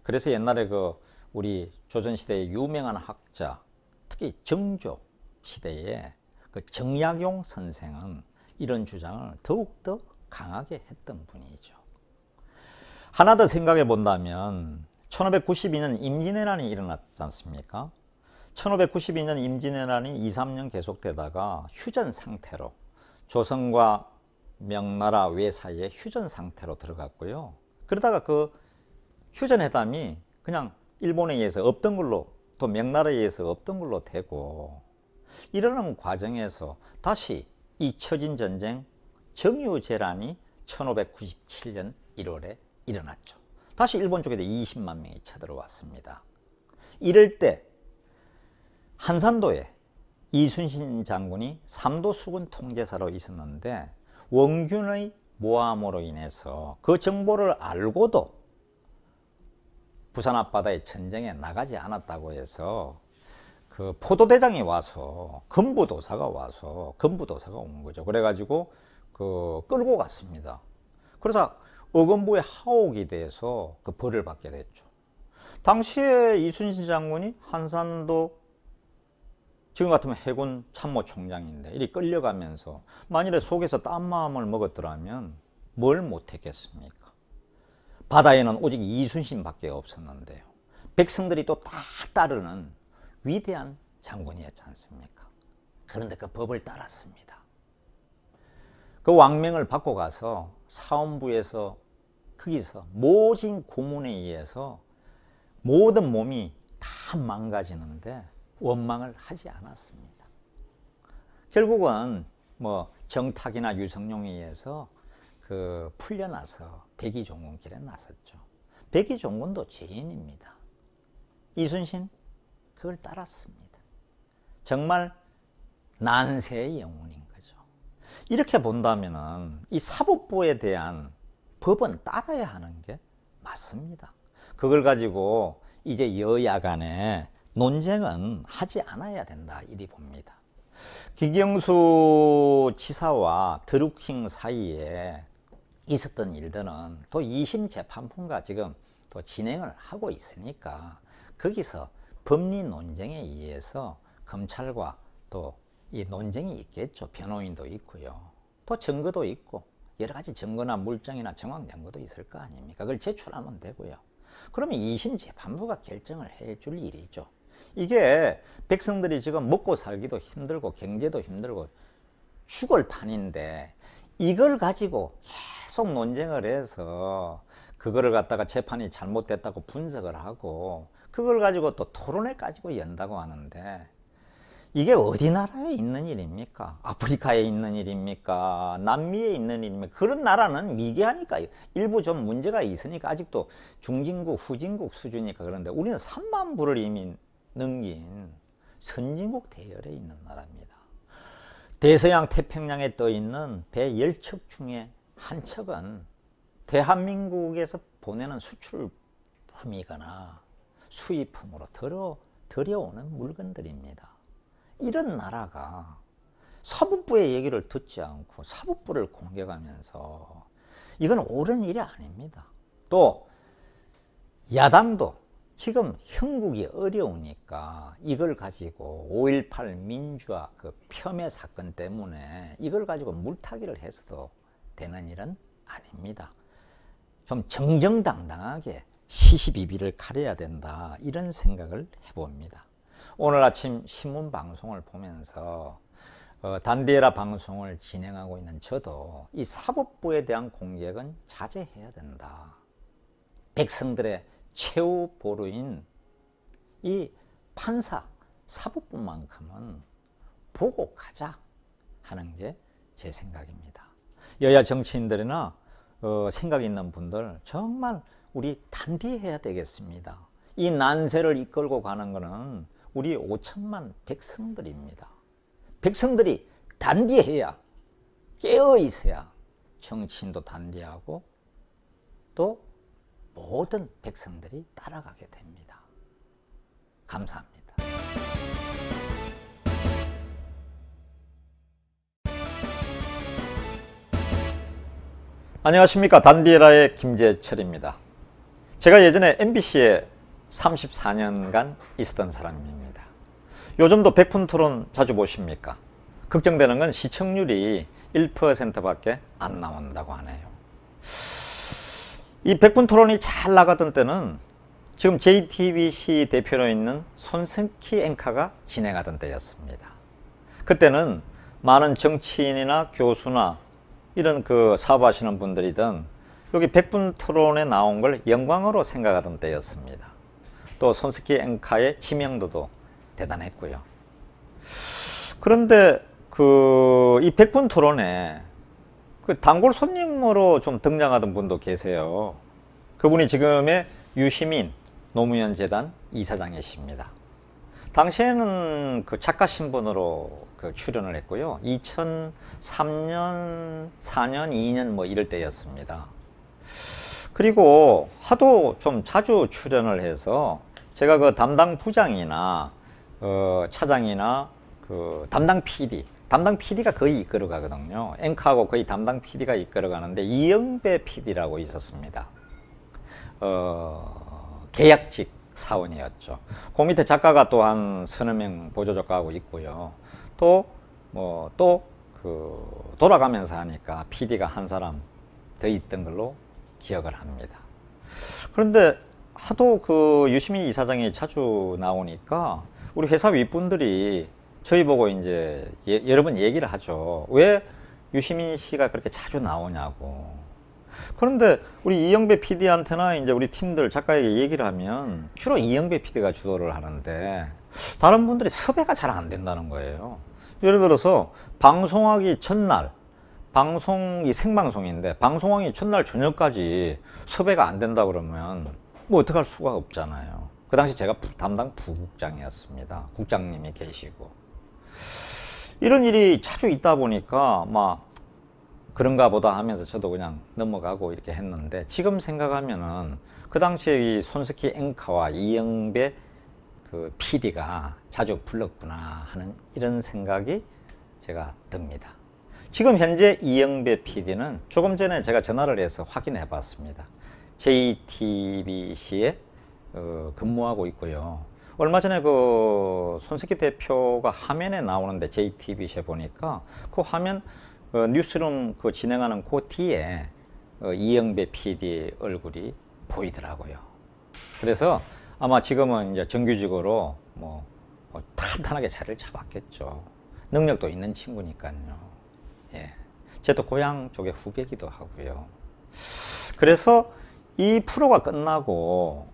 그래서 옛날에 그 우리 조선시대의 유명한 학자, 특히 정조 시대에 그 정약용 선생은 이런 주장을 더욱더 강하게 했던 분이죠. 하나 더 생각해 본다면 1592년 임진왜란이 일어났지 않습니까? 1592년 임진왜란이 2, 3년 계속되다가 휴전 상태로, 조선과 명나라 외 사이에 휴전 상태로 들어갔고요. 그러다가 그 휴전회담이 그냥 일본에 의해서 없던 걸로 또 명나라에 의해서 없던 걸로 되고, 이러는 과정에서 다시 잊혀진 전쟁 정유재란이 1597년 1월에 일어났죠. 다시 일본 쪽에도 20만 명이 쳐들어왔습니다. 이럴 때 한산도에 이순신 장군이 삼도 수군 통제사로 있었는데, 원균의 모함으로 인해서 그 정보를 알고도 부산 앞바다의 전쟁에 나가지 않았다고 해서 그 포도대장이 와서 건부도사가 온 거죠. 그래가지고 그 끌고 갔습니다. 그래서 어건부의 하옥이 돼서 그 벌을 받게 됐죠. 당시에 이순신 장군이 한산도, 지금 같으면 해군 참모총장인데 이리 끌려가면서 만일에 속에서 딴 마음을 먹었더라면 뭘 못했겠습니까? 바다에는 오직 이순신밖에 없었는데요. 백성들이 또 다 따르는 위대한 장군이었지 않습니까? 그런데 그 법을 따랐습니다. 그 왕명을 받고 가서 사원부에서 거기서 모진 고문에 의해서 모든 몸이 다 망가지는데 원망을 하지 않았습니다. 결국은 뭐 정탁이나 유성룡에 의해서 그 풀려나서 백의종군길에 나섰죠. 백의종군도 죄인입니다. 이순신 그걸 따랐습니다. 정말 난세의 영웅인 거죠. 이렇게 본다면은 이 사법부에 대한 법은 따라야 하는 게 맞습니다. 그걸 가지고 이제 여야 간에 논쟁은 하지 않아야 된다, 이리 봅니다. 김경수 지사와 드루킹 사이에 있었던 일들은 또 2심 재판부가 지금 또 진행을 하고 있으니까 거기서 법리 논쟁에 의해서 검찰과 또 이 논쟁이 있겠죠. 변호인도 있고요. 또 증거도 있고 여러 가지 증거나 물증이나 정황 증거도 있을 거 아닙니까? 그걸 제출하면 되고요. 그러면 2심 재판부가 결정을 해줄 일이죠. 이게 백성들이 지금 먹고 살기도 힘들고 경제도 힘들고 죽을 판인데 이걸 가지고 계속 논쟁을 해서 그거를 갖다가 재판이 잘못됐다고 분석을 하고 그걸 가지고 또 토론회 가지고 연다고 하는데 이게 어디 나라에 있는 일입니까? 아프리카에 있는 일입니까? 남미에 있는 일입니까? 그런 나라는 미개하니까 일부 좀 문제가 있으니까 아직도 중진국, 후진국 수준이니까 그런데 우리는 3만 부를 이미 넘긴 선진국 대열에 있는 나라입니다. 대서양 태평양에 떠 있는 배 10척 중에 한 척은 대한민국에서 보내는 수출품이거나 수입품으로 들여오는 물건들입니다. 이런 나라가 사법부의 얘기를 듣지 않고 사법부를 공격하면서 이건 옳은 일이 아닙니다. 또 야당도 지금 형국이 어려우니까 이걸 가지고 5.18 민주화 그 폄훼 사건 때문에 이걸 가지고 물타기를 해서도 되는 일은 아닙니다. 좀 정정당당하게 시시비비를 가려야 된다, 이런 생각을 해봅니다. 오늘 아침 신문 방송을 보면서 단디에라 방송을 진행하고 있는 저도 이 사법부에 대한 공격은 자제해야 된다. 백성들의 최후 보루인 이 판사, 사법부만큼은 보고 가자 하는 게 제 생각입니다. 여야 정치인들이나 생각 있는 분들 정말 우리 단디해야 되겠습니다. 이 난세를 이끌고 가는 것은 우리 5천만 백성들입니다. 백성들이 단디해야, 깨어 있어야 정치인도 단디하고 또 모든 백성들이 따라가게 됩니다. 감사합니다. 안녕하십니까. 단디에라의 김재철입니다. 제가 예전에 MBC에 34년간 있었던 사람입니다. 요즘도 백푼토론 자주 보십니까? 걱정되는 건 시청률이 1%밖에 안 나온다고 하네요. 이 백푼토론이 잘 나가던 때는 지금 JTBC 대표로 있는 손석희 앵커가 진행하던 때였습니다. 그때는 많은 정치인이나 교수나 이런 그 사업하시는 분들이든 여기 백분토론에 나온 걸 영광으로 생각하던 때였습니다. 또 손석희 앵커의知名도도 대단했고요. 그런데 이 100분 토론에 그 단골 손님으로 좀 등장하던 분도 계세요. 그분이 지금의 유시민 노무현 재단 이사장이십니다. 당시에는 그 작가 신분으로 출연을 했고요. 2003년, 4년, 2년 뭐 이럴 때였습니다. 그리고 하도 좀 자주 출연을 해서 제가 그 담당 부장이나 차장이나 그 담당 PD가 거의 이끌어 가거든요. 앵커하고 거의 담당 PD가 이끌어 가는데 이영배 PD라고 있었습니다. 계약직 사원이었죠. 그 밑에 작가가 또 한 서너 명 보조 작가하고 있고요. 돌아가면서 하니까 PD가 한 사람 더 있던 걸로 기억을 합니다. 그런데 하도 그 유시민 이사장이 자주 나오니까 우리 회사 윗분들이 저희 보고 이제 여러 번 얘기를 하죠. 왜 유시민 씨가 그렇게 자주 나오냐고. 그런데 우리 이영배 PD한테나 이제 우리 팀들 작가에게 얘기를 하면 주로 이영배 PD가 주도를 하는데 다른 분들이 섭외가 잘 안 된다는 거예요. 예를 들어서 방송하기 전날, 방송이 생방송인데 방송하기 전날 저녁까지 섭외가 안 된다 그러면 뭐 어떡할 수가 없잖아요. 그 당시 제가 담당 부국장이었습니다. 국장님이 계시고. 이런 일이 자주 있다 보니까 막 그런가 보다 하면서 저도 그냥 넘어가고 이렇게 했는데 지금 생각하면은 그 당시에 이 손석희 앵커와 이영배 그 PD가 자주 불렀구나 하는 이런 생각이 제가 듭니다. 지금 현재 이영배 PD는 조금 전에 제가 전화를 해서 확인해 봤습니다. JTBC에 근무하고 있고요. 얼마 전에 그 손석희 대표가 화면에 나오는데 JTBC에 보니까 그 화면 뉴스룸 그 진행하는 그 뒤에 이영배 PD 얼굴이 보이더라고요. 그래서 아마 지금은 이제 정규직으로 뭐 탄탄하게 자리를 잡았겠죠. 능력도 있는 친구니까요. 예. 제도 고향 쪽의 후배기도 하고요. 그래서 이 프로가 끝나고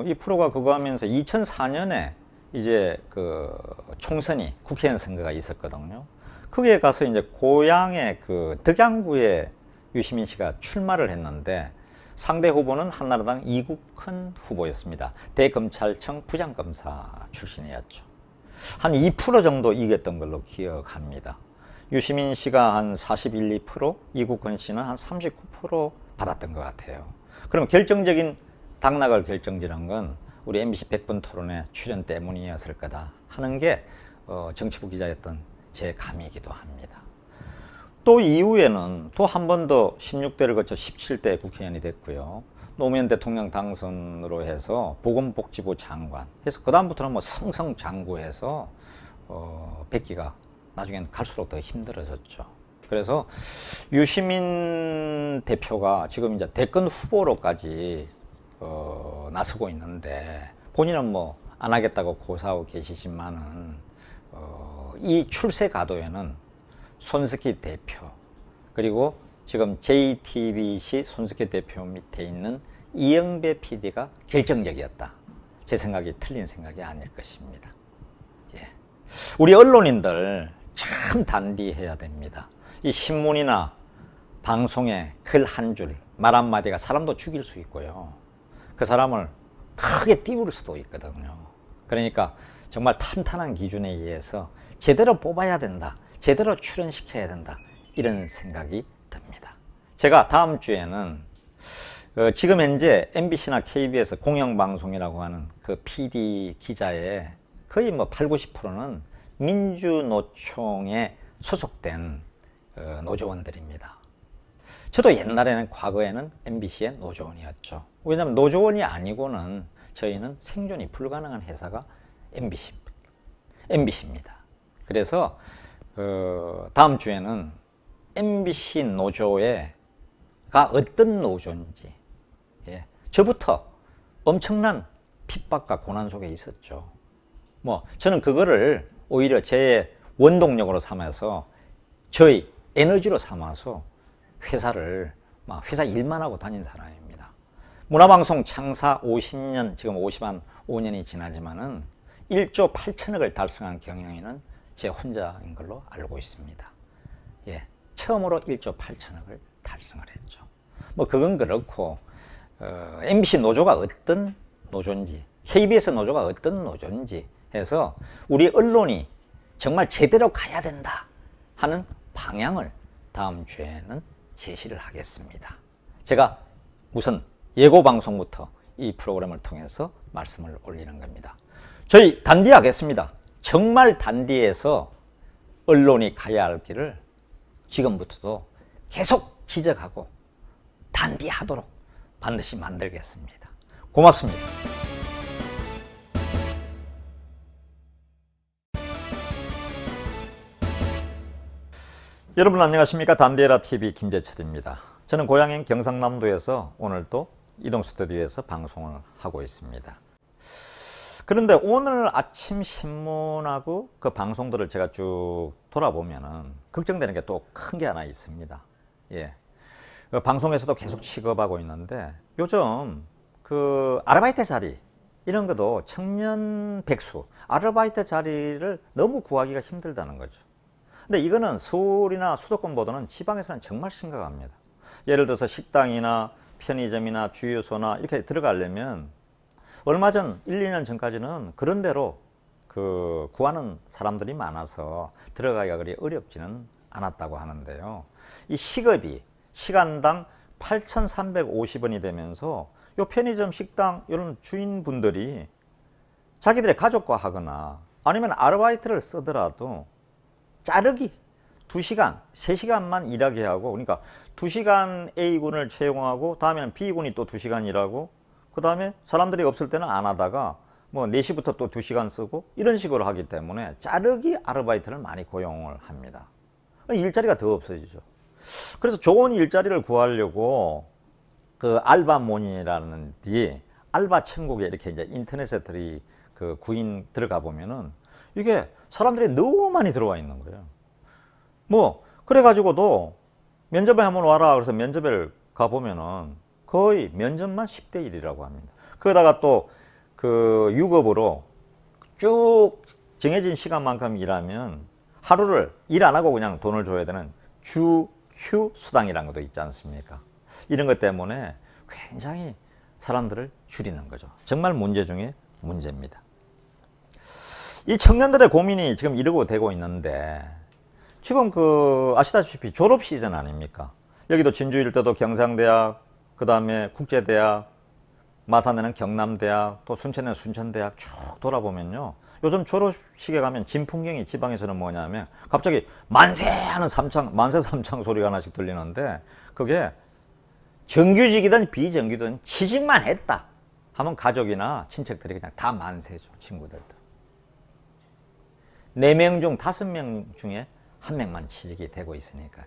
이 프로가 그거 하면서 2004년에 이제 그 총선이 국회의원 선거가 있었거든요. 거기에 가서 이제 고향의 그 덕양구에 유시민 씨가 출마를 했는데 상대 후보는 한나라당 이국헌 후보였습니다. 대검찰청 부장검사 출신이었죠. 한 2% 정도 이겼던 걸로 기억합니다. 유시민 씨가 한 41, 2%, 이국헌 씨는 한 39% 받았던 것 같아요. 그럼 결정적인 당락을 결정지는 건 우리 MBC 100분 토론회 출연 때문이었을 거다 하는 게 정치부 기자였던 제 감이기도 합니다. 또 이후에는 또 한 번 더 16대를 거쳐 17대 국회의원이 됐고요. 노무현 대통령 당선으로 해서 보건복지부 장관 해서 그 다음부터는 뭐 성성장구해서 뵙기가 나중에는 갈수록 더 힘들어졌죠. 그래서 유시민 대표가 지금 이제 대권 후보로까지 나서고 있는데 본인은 뭐 안 하겠다고 고사하고 계시지만은 이 출세 가도에는 손석희 대표 그리고 지금 JTBC 손석희 대표 밑에 있는 이영배 PD가 결정적이었다. 제 생각이 틀린 생각이 아닐 것입니다. 예. 우리 언론인들 참 단디해야 됩니다. 이 신문이나 방송에 글 한 줄, 말 한마디가 사람도 죽일 수 있고요. 그 사람을 크게 띄울 수도 있거든요. 그러니까 정말 탄탄한 기준에 의해서 제대로 뽑아야 된다. 제대로 출연시켜야 된다. 이런 생각이 듭니다. 제가 다음 주에는 지금 현재 MBC나 KBS 공영방송이라고 하는 그 PD 기자의 거의 뭐 8, 90%는 민주노총에 소속된 노조원들입니다. 저도 옛날에는 과거에는 MBC의 노조원이었죠. 왜냐하면 노조원이 아니고는 저희는 생존이 불가능한 회사가 MBC입니다. 그래서 다음 주에는 MBC 노조가 어떤 노조인지 저부터 엄청난 핍박과 고난 속에 있었죠. 뭐 저는 그거를 오히려 제 원동력으로 삼아서 저희 에너지로 삼아서 회사 일만 하고 다닌 사람입니다. 문화방송 창사 50년, 지금 55년이 지나지만은 1조 8천억을 달성한 경영인은 제 혼자인 걸로 알고 있습니다. 예, 처음으로 1조 8천억을 달성을 했죠. 뭐 그건 그렇고 MBC 노조가 어떤 노조인지, KBS 노조가 어떤 노조인지 해서 우리 언론이 정말 제대로 가야 된다 하는 방향을 다음 주에는 제시를 하겠습니다. 제가 우선 예고방송부터 이 프로그램을 통해서 말씀을 올리는 겁니다. 저희 단디하겠습니다. 정말 단디에서 언론이 가야 할 길을 지금부터도 계속 지적하고 단디하도록 반드시 만들겠습니다. 고맙습니다. 여러분 안녕하십니까? 단디에라TV 김재철입니다. 저는 고향인 경상남도에서 오늘 또 이동 스튜디오에서 방송을 하고 있습니다. 그런데 오늘 아침 신문하고 그 방송들을 제가 쭉 돌아보면은 걱정되는 게 또 큰 게 하나 있습니다. 예. 그 방송에서도 계속 취급하고 있는데 요즘 그 아르바이트 자리 이런 것도 청년 백수 아르바이트 자리를 너무 구하기가 힘들다는 거죠. 근데 이거는 서울이나 수도권보다는 지방에서는 정말 심각합니다. 예를 들어서 식당이나 편의점이나 주유소나 이렇게 들어가려면 얼마 전 1, 2년 전까지는 그런 대로 그 구하는 사람들이 많아서 들어가기가 그리 어렵지는 않았다고 하는데요. 이 시급이 시간당 8,350원이 되면서 요 편의점 식당 이런 주인분들이 자기들의 가족과 하거나 아니면 아르바이트를 쓰더라도 자르기 2시간, 3시간만 일하게 하고, 그러니까 2시간 A군을 채용하고 다음에는 B군이 또 2시간 일하고 그 다음에 사람들이 없을 때는 안 하다가 뭐 4시부터 또 2시간 쓰고 이런 식으로 하기 때문에 자르기 아르바이트를 많이 고용을 합니다. 일자리가 더 없어지죠. 그래서 좋은 일자리를 구하려고 그 알바몬이라는지 알바 천국에 이렇게 이제 인터넷에 그 구인 들어가 보면은 이게 사람들이 너무 많이 들어와 있는 거예요. 뭐 그래가지고도 면접에 한번 와라 그래서 면접을 가보면은 거의 면접만 10대 1이라고 합니다. 거기다가 또 그 유급으로 쭉 정해진 시간만큼 일하면 하루를 일 안 하고 그냥 돈을 줘야 되는 주휴 수당이라는 것도 있지 않습니까? 이런 것 때문에 굉장히 사람들을 줄이는 거죠. 정말 문제 중에 문제입니다. 이 청년들의 고민이 지금 이러고 되고 있는데 지금 그 아시다시피 졸업 시즌 아닙니까? 여기도 진주일대도 경상대학, 그 다음에 국제대학, 마산에는 경남대학, 또 순천에는 순천대학 쭉 돌아보면요. 요즘 졸업식에 가면 진풍경이 지방에서는 뭐냐면 갑자기 만세 하는 만세 삼창 소리가 하나씩 들리는데 그게 정규직이든 비정규직이든 취직만 했다 하면 가족이나 친척들이 그냥 다 만세죠. 친구들도. 4명 중 5명 중에 1명만 취직이 되고 있으니까요.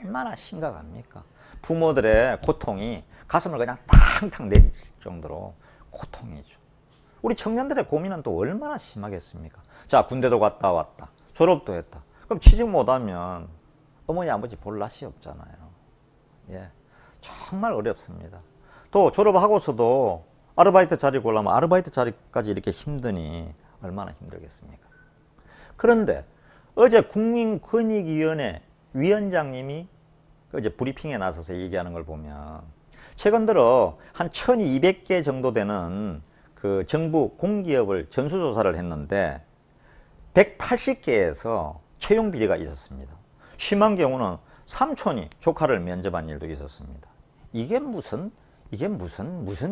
얼마나 심각합니까? 부모들의 고통이 가슴을 그냥 탕탕 내릴 정도로 고통이죠. 우리 청년들의 고민은 또 얼마나 심하겠습니까? 자, 군대도 갔다 왔다. 졸업도 했다. 그럼 취직 못하면 어머니 아버지 볼 낯이 없잖아요. 예, 정말 어렵습니다. 또 졸업하고서도 아르바이트 자리 구하려면 아르바이트 자리까지 이렇게 힘드니 얼마나 힘들겠습니까? 그런데 어제 국민권익위원회 위원장님이 어제 브리핑에 나서서 얘기하는 걸 보면 최근 들어 한 1200개 정도 되는 그 정부 공기업을 전수조사를 했는데 180개에서 채용 비리가 있었습니다. 심한 경우는 삼촌이 조카를 면접한 일도 있었습니다. 이게 무슨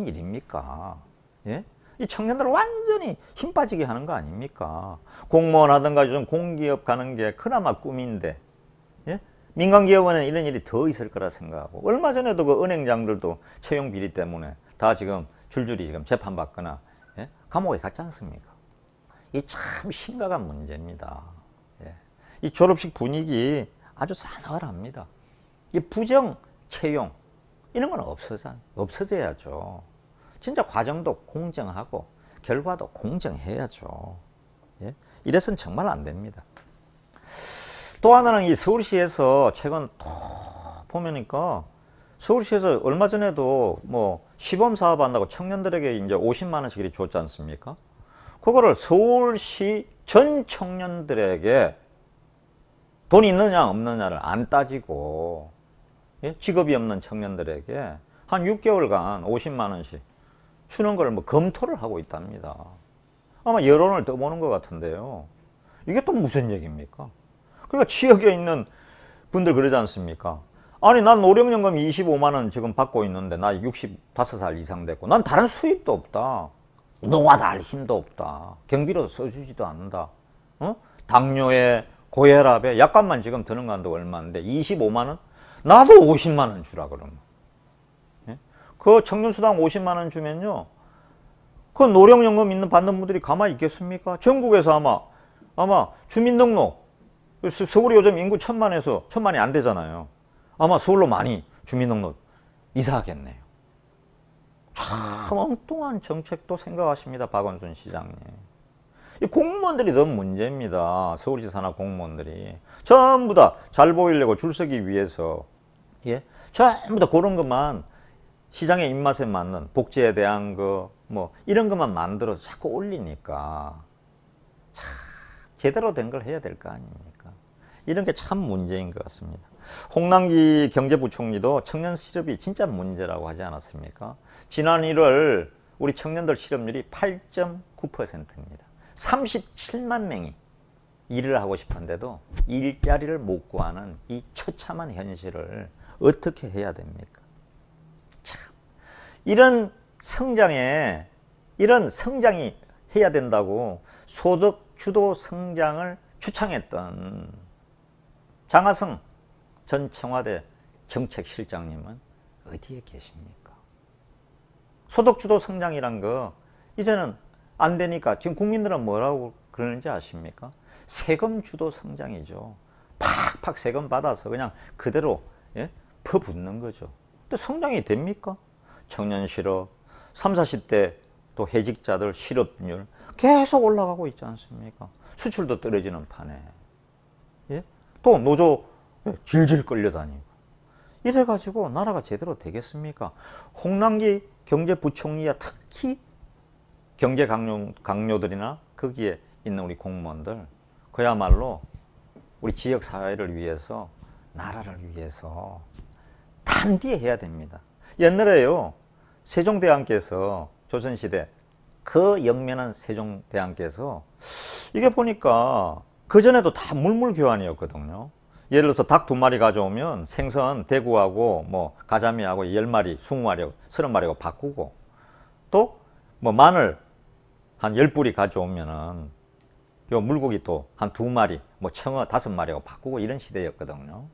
일입니까? 예? 이 청년들을 완전히 힘 빠지게 하는 거 아닙니까? 공무원 하든가 요즘 공기업 가는 게 그나마 꿈인데, 예? 민간기업은 이런 일이 더 있을 거라 생각하고, 얼마 전에도 그 은행장들도 채용 비리 때문에 다 지금 줄줄이 지금 재판받거나, 예? 감옥에 갔지 않습니까? 이 참 심각한 문제입니다. 예. 이 졸업식 분위기 아주 싸늘합니다. 이 부정 채용 이런 건 없어져야죠. 진짜 과정도 공정하고 결과도 공정해야죠. 예? 이래서는 정말 안 됩니다. 또 하나는 이 서울시에서 최근 또 보니까 서울시에서 얼마 전에도 뭐 시범 사업 한다고 청년들에게 이제 50만 원씩 이렇게 줬지 않습니까? 그거를 서울시 전 청년들에게 돈이 있느냐 없느냐를 안 따지고, 예? 직업이 없는 청년들에게 한 6개월간 50만 원씩 주는 걸 뭐 검토를 하고 있답니다. 아마 여론을 떠보는 것 같은데요. 이게 또 무슨 얘기입니까? 그러니까 지역에 있는 분들 그러지 않습니까? 아니, 난 노령연금 25만 원 지금 받고 있는데 나 65살 이상 됐고 난 다른 수입도 없다. 노화다 할 힘도 없다. 경비로 써주지도 않는다. 당뇨에 고혈압에 약값만 지금 드는 거 한도 얼마인데 25만 원? 나도 50만 원 주라 그러면. 예? 그 청년수당 50만 원 주면요, 그 노령연금 받는 분들이 가만히 있겠습니까? 전국에서 아마 주민등록, 서울이 요즘 인구 1000만이 안 되잖아요. 아마 서울로 많이 주민등록 이사하겠네요. 참 엉뚱한 정책도 생각하십니다, 박원순 시장님. 이 공무원들이 더 문제입니다. 서울시 산하 공무원들이 전부 다 잘 보이려고 줄 서기 위해서, 예? 전부 다 그런 것만, 시장의 입맛에 맞는 복지에 대한 거 뭐 이런 것만 만들어서 자꾸 올리니까 참 제대로 된 걸 해야 될 거 아닙니까? 이런 게 참 문제인 것 같습니다. 홍남기 경제부총리도 청년 실업이 진짜 문제라고 하지 않았습니까? 지난 1월 우리 청년들 실업률이 8.9%입니다. 37만 명이 일을 하고 싶은데도 일자리를 못 구하는 이 처참한 현실을 어떻게 해야 됩니까? 참, 이런 성장이 해야 된다고 소득 주도 성장을 주창했던 장하성 전 청와대 정책실장님은 어디에 계십니까? 소득 주도 성장이란 거 이제는 안 되니까 지금 국민들은 뭐라고 그러는지 아십니까? 세금 주도 성장이죠. 팍팍 세금 받아서 그냥 그대로, 예? 퍼붓는 거죠. 근데 성장이 됩니까? 청년 실업, 30, 40대 또 해직자들 실업률 계속 올라가고 있지 않습니까? 수출도 떨어지는 판에, 예? 또 노조 질질 끌려다니고 이래가지고 나라가 제대로 되겠습니까? 홍남기 경제부총리야 특히 경제 강요들이나 거기에 있는 우리 공무원들 그야말로 우리 지역 사회를 위해서, 나라를 위해서 단디해야 됩니다. 옛날에요, 세종대왕께서, 조선시대 그 영면한 세종대왕께서 이게 보니까 그전에도 다 물물교환이었거든요. 예를 들어서 닭 2마리 가져오면 생선 대구하고 뭐 가자미하고 10마리, 20마리, 30마리하고 바꾸고, 또 뭐 마늘 한 10뿌리 가져오면은 요 물고기 또 한 2마리, 뭐 청어 5마리하고 바꾸고 이런 시대였거든요.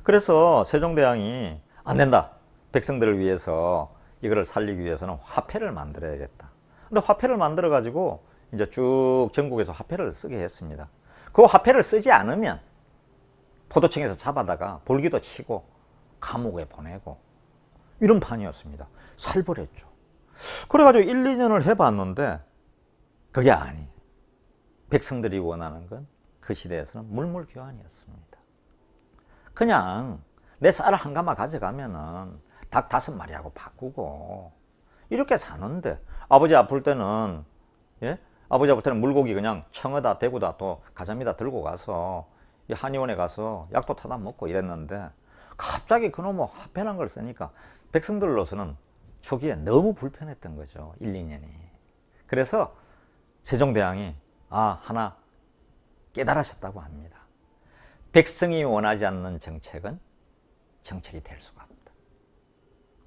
그래서 세종대왕이 안 된다. 백성들을 위해서 이거를 살리기 위해서는 화폐를 만들어야겠다. 근데 화폐를 만들어 가지고 이제 쭉 전국에서 화폐를 쓰게 했습니다. 그 화폐를 쓰지 않으면 포도청에서 잡아다가 볼기도 치고 감옥에 보내고 이런 판이었습니다. 살벌했죠. 그래가지고 1, 2년을 해봤는데 그게 아니에요. 백성들이 원하는 건 그 시대에서는 물물교환이었습니다. 그냥 내 쌀 한 가마 가져가면은 닭 5마리하고 바꾸고 이렇게 사는데, 아버지 아플 때는, 예? 아버지 아플 때는 물고기 그냥 청어다 대구다 또 가자미다 들고 가서 이 한의원에 가서 약도 타다 먹고 이랬는데, 갑자기 그놈의 화폐란 걸 쓰니까 백성들로서는 초기에 너무 불편했던 거죠. 1, 2년이. 그래서 세종대왕이 하나 깨달으셨다고 합니다. 백성이 원하지 않는 정책은 정책이 될 수가 없다.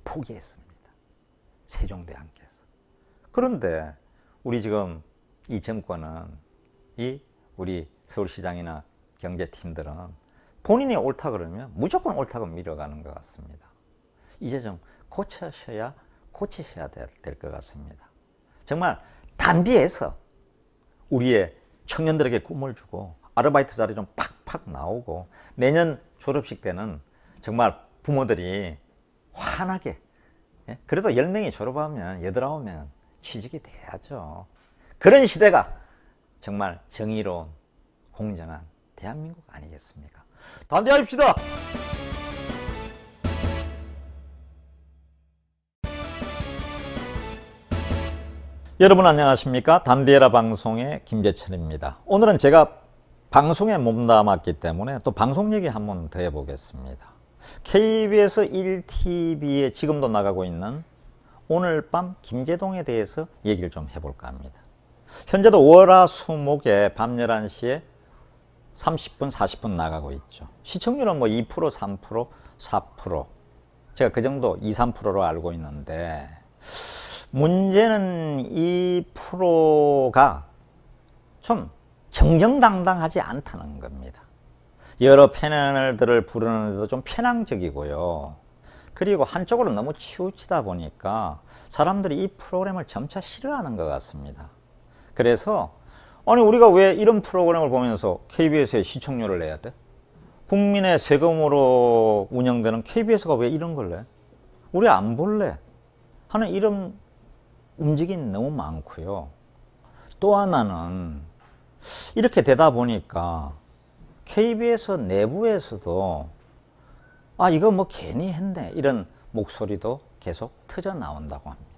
포기했습니다. 세종대왕께서. 그런데 우리 지금 이 정권은, 우리 서울시장이나 경제팀들은 본인이 옳다 그러면 무조건 옳다고 밀어가는 것 같습니다. 이제 좀 고치셔야 될 것 같습니다. 정말 단디해서 우리의 청년들에게 꿈을 주고 아르바이트 자리 좀 팍팍 나오고, 내년 졸업식 때는 정말 부모들이 환하게, 예? 그래도 10명이 졸업하면 8, 9명 취직이 돼야죠. 그런 시대가 정말 정의로운 공정한 대한민국 아니겠습니까? 단대합시다. 여러분 안녕하십니까? 단디에라 방송의 김재철입니다. 오늘은 제가 방송에 몸담았기 때문에 또 방송 얘기 한번 더 해보겠습니다. KBS 1TV에 지금도 나가고 있는 오늘 밤 김제동에 대해서 얘기를 좀 해볼까 합니다. 현재도 월화수목에 밤 11시에 30분, 40분 나가고 있죠. 시청률은 뭐 2%, 3%, 4%. 제가 그 정도 2, 3%로 알고 있는데 문제는 이 프로가 좀 정정당당하지 않다는 겁니다. 여러 패널들을 부르는데도 좀 편향적이고요. 그리고 한쪽으로 너무 치우치다 보니까 사람들이 이 프로그램을 점차 싫어하는 것 같습니다. 그래서 아니 우리가 왜 이런 프로그램을 보면서 KBS에 시청료를 내야 돼? 국민의 세금으로 운영되는 KBS가 왜 이런 걸 내? 우리 안 볼래? 하는 이런 움직임이 너무 많고요. 또 하나는 이렇게 되다 보니까 KBS 내부에서도 아 이거 뭐 괜히 했네 이런 목소리도 계속 터져 나온다고 합니다.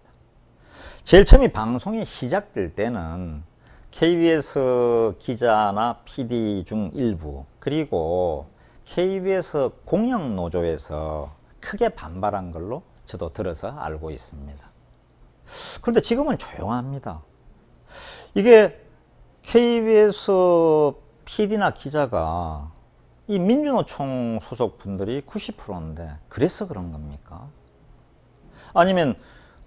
제일 처음에 방송이 시작될 때는 KBS 기자나 PD 중 일부 그리고 KBS 공영노조에서 크게 반발한 걸로 저도 들어서 알고 있습니다. 그런데 지금은 조용합니다. 이게 KBS PD나 기자가 이 민주노총 소속 분들이 90%인데 그래서 그런 겁니까? 아니면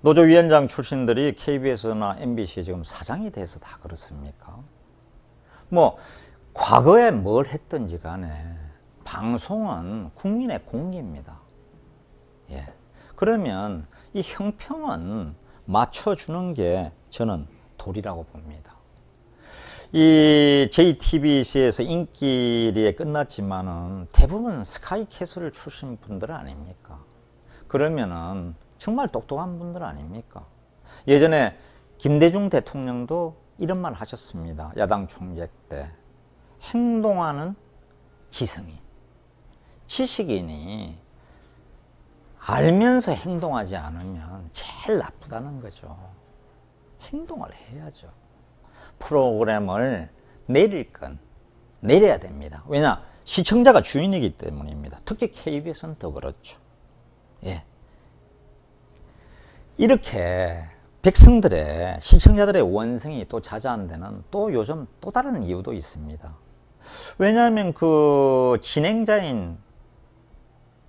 노조위원장 출신들이 KBS나 MBC에 지금 사장이 돼서 다 그렇습니까? 뭐 과거에 뭘 했든지 간에 방송은 국민의 공기입니다. 예. 그러면 이 형평은 맞춰주는 게 저는 도리라고 봅니다. 이 JTBC에서 인기리에 끝났지만은 대부분 스카이캐슬 출신 분들 아닙니까? 그러면은 정말 똑똑한 분들 아닙니까? 예전에 김대중 대통령도 이런 말 하셨습니다. 야당 총재 때. 행동하는 지성인. 지식인이 알면서 행동하지 않으면 제일 나쁘다는 거죠. 행동을 해야죠. 프로그램을 내릴 건 내려야 됩니다. 왜냐? 시청자가 주인이기 때문입니다. 특히 KBS는 더 그렇죠. 예. 이렇게 백성들의 시청자들의 원성이 또 자자한 데는 또 요즘 또 다른 이유도 있습니다. 왜냐하면 그 진행자인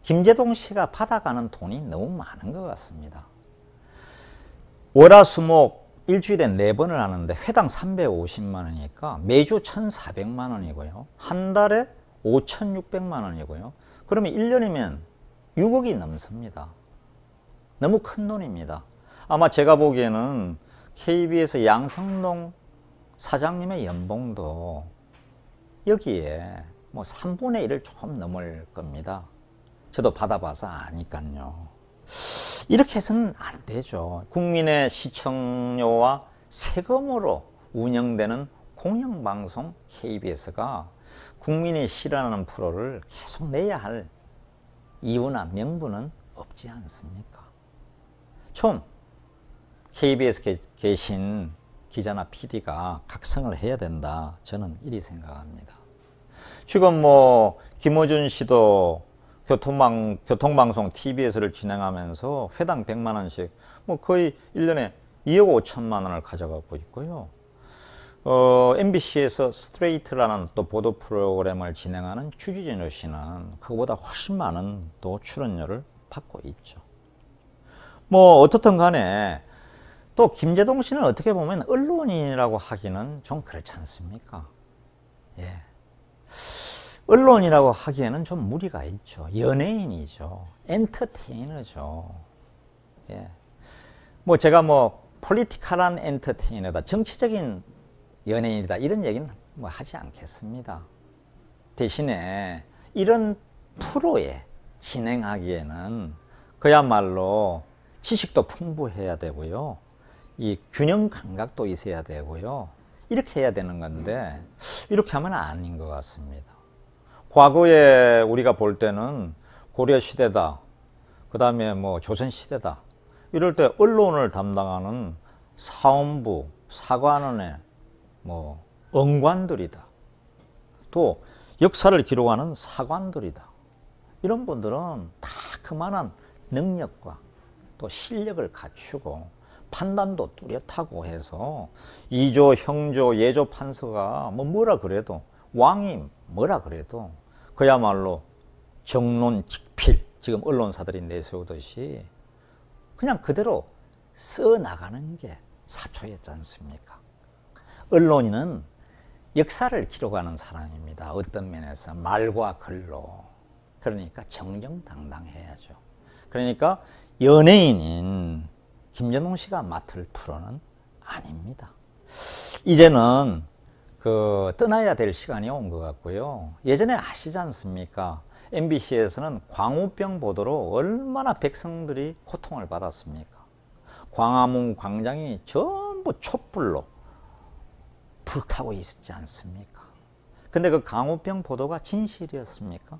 김제동 씨가 받아가는 돈이 너무 많은 것 같습니다. 월화수목 일주일에 4번을 하는데 회당 350만 원이니까 매주 1,400만 원이고요. 한 달에 5,600만 원이고요. 그러면 1년이면 6억이 넘습니다. 너무 큰 돈입니다. 아마 제가 보기에는 KBS 양성동 사장님의 연봉도 여기에 뭐 3분의 1을 조금 넘을 겁니다. 저도 받아봐서 아니까요. 이렇게 해서는 안 되죠. 국민의 시청료와 세금으로 운영되는 공영방송 KBS가 국민이 싫어하는 프로를 계속 내야 할 이유나 명분은 없지 않습니까? 좀 KBS 계신 기자나 PD가 각성을 해야 된다. 저는 이리 생각합니다. 지금 뭐 김어준 씨도 교통방송 TBS를 진행하면서 회당 100만 원씩 뭐 거의 1년에 2억 5천만 원을 가져가고 있고요. MBC에서 스트레이트라는 또 보도 프로그램을 진행하는 추지진우 씨는 그거보다 훨씬 많은 또 출연료를 받고 있죠. 뭐 어떻든 간에 또 김제동 씨는 어떻게 보면 언론인이라고 하기는 좀 그렇지 않습니까? 예. 언론이라고 하기에는 좀 무리가 있죠. 연예인이죠. 엔터테이너죠. 예. 뭐 제가 뭐 폴리티컬한 엔터테이너다, 정치적인 연예인이다 이런 얘기는 뭐 하지 않겠습니다. 대신에 이런 프로에 진행하기에는 그야말로 지식도 풍부해야 되고요. 이 균형 감각도 있어야 되고요. 이렇게 해야 되는 건데 이렇게 하면 아닌 것 같습니다. 과거에 우리가 볼 때는 고려 시대다, 그 다음에 뭐 조선 시대다 이럴 때 언론을 담당하는 사원부, 사관원의 뭐 언관들이다. 또 역사를 기록하는 사관들이다. 이런 분들은 다 그만한 능력과 또 실력을 갖추고 판단도 뚜렷하고 해서 이조, 형조, 예조 판서가 뭐라 그래도 왕이 뭐라 그래도 그야말로 정론직필, 지금 언론사들이 내세우듯이 그냥 그대로 써나가는 게 사초였지 않습니까? 언론인은 역사를 기록하는 사람입니다. 어떤 면에서 말과 글로. 그러니까 정정당당해야죠. 그러니까 연예인인 김전동 씨가 맡을 프로는 아닙니다. 이제는 떠나야 될 시간이 온 것 같고요. 예전에 아시지 않습니까? MBC에서는 광우병 보도로 얼마나 백성들이 고통을 받았습니까? 광화문 광장이 전부 촛불로 불타고 있지 않습니까? 근데 그 광우병 보도가 진실이었습니까?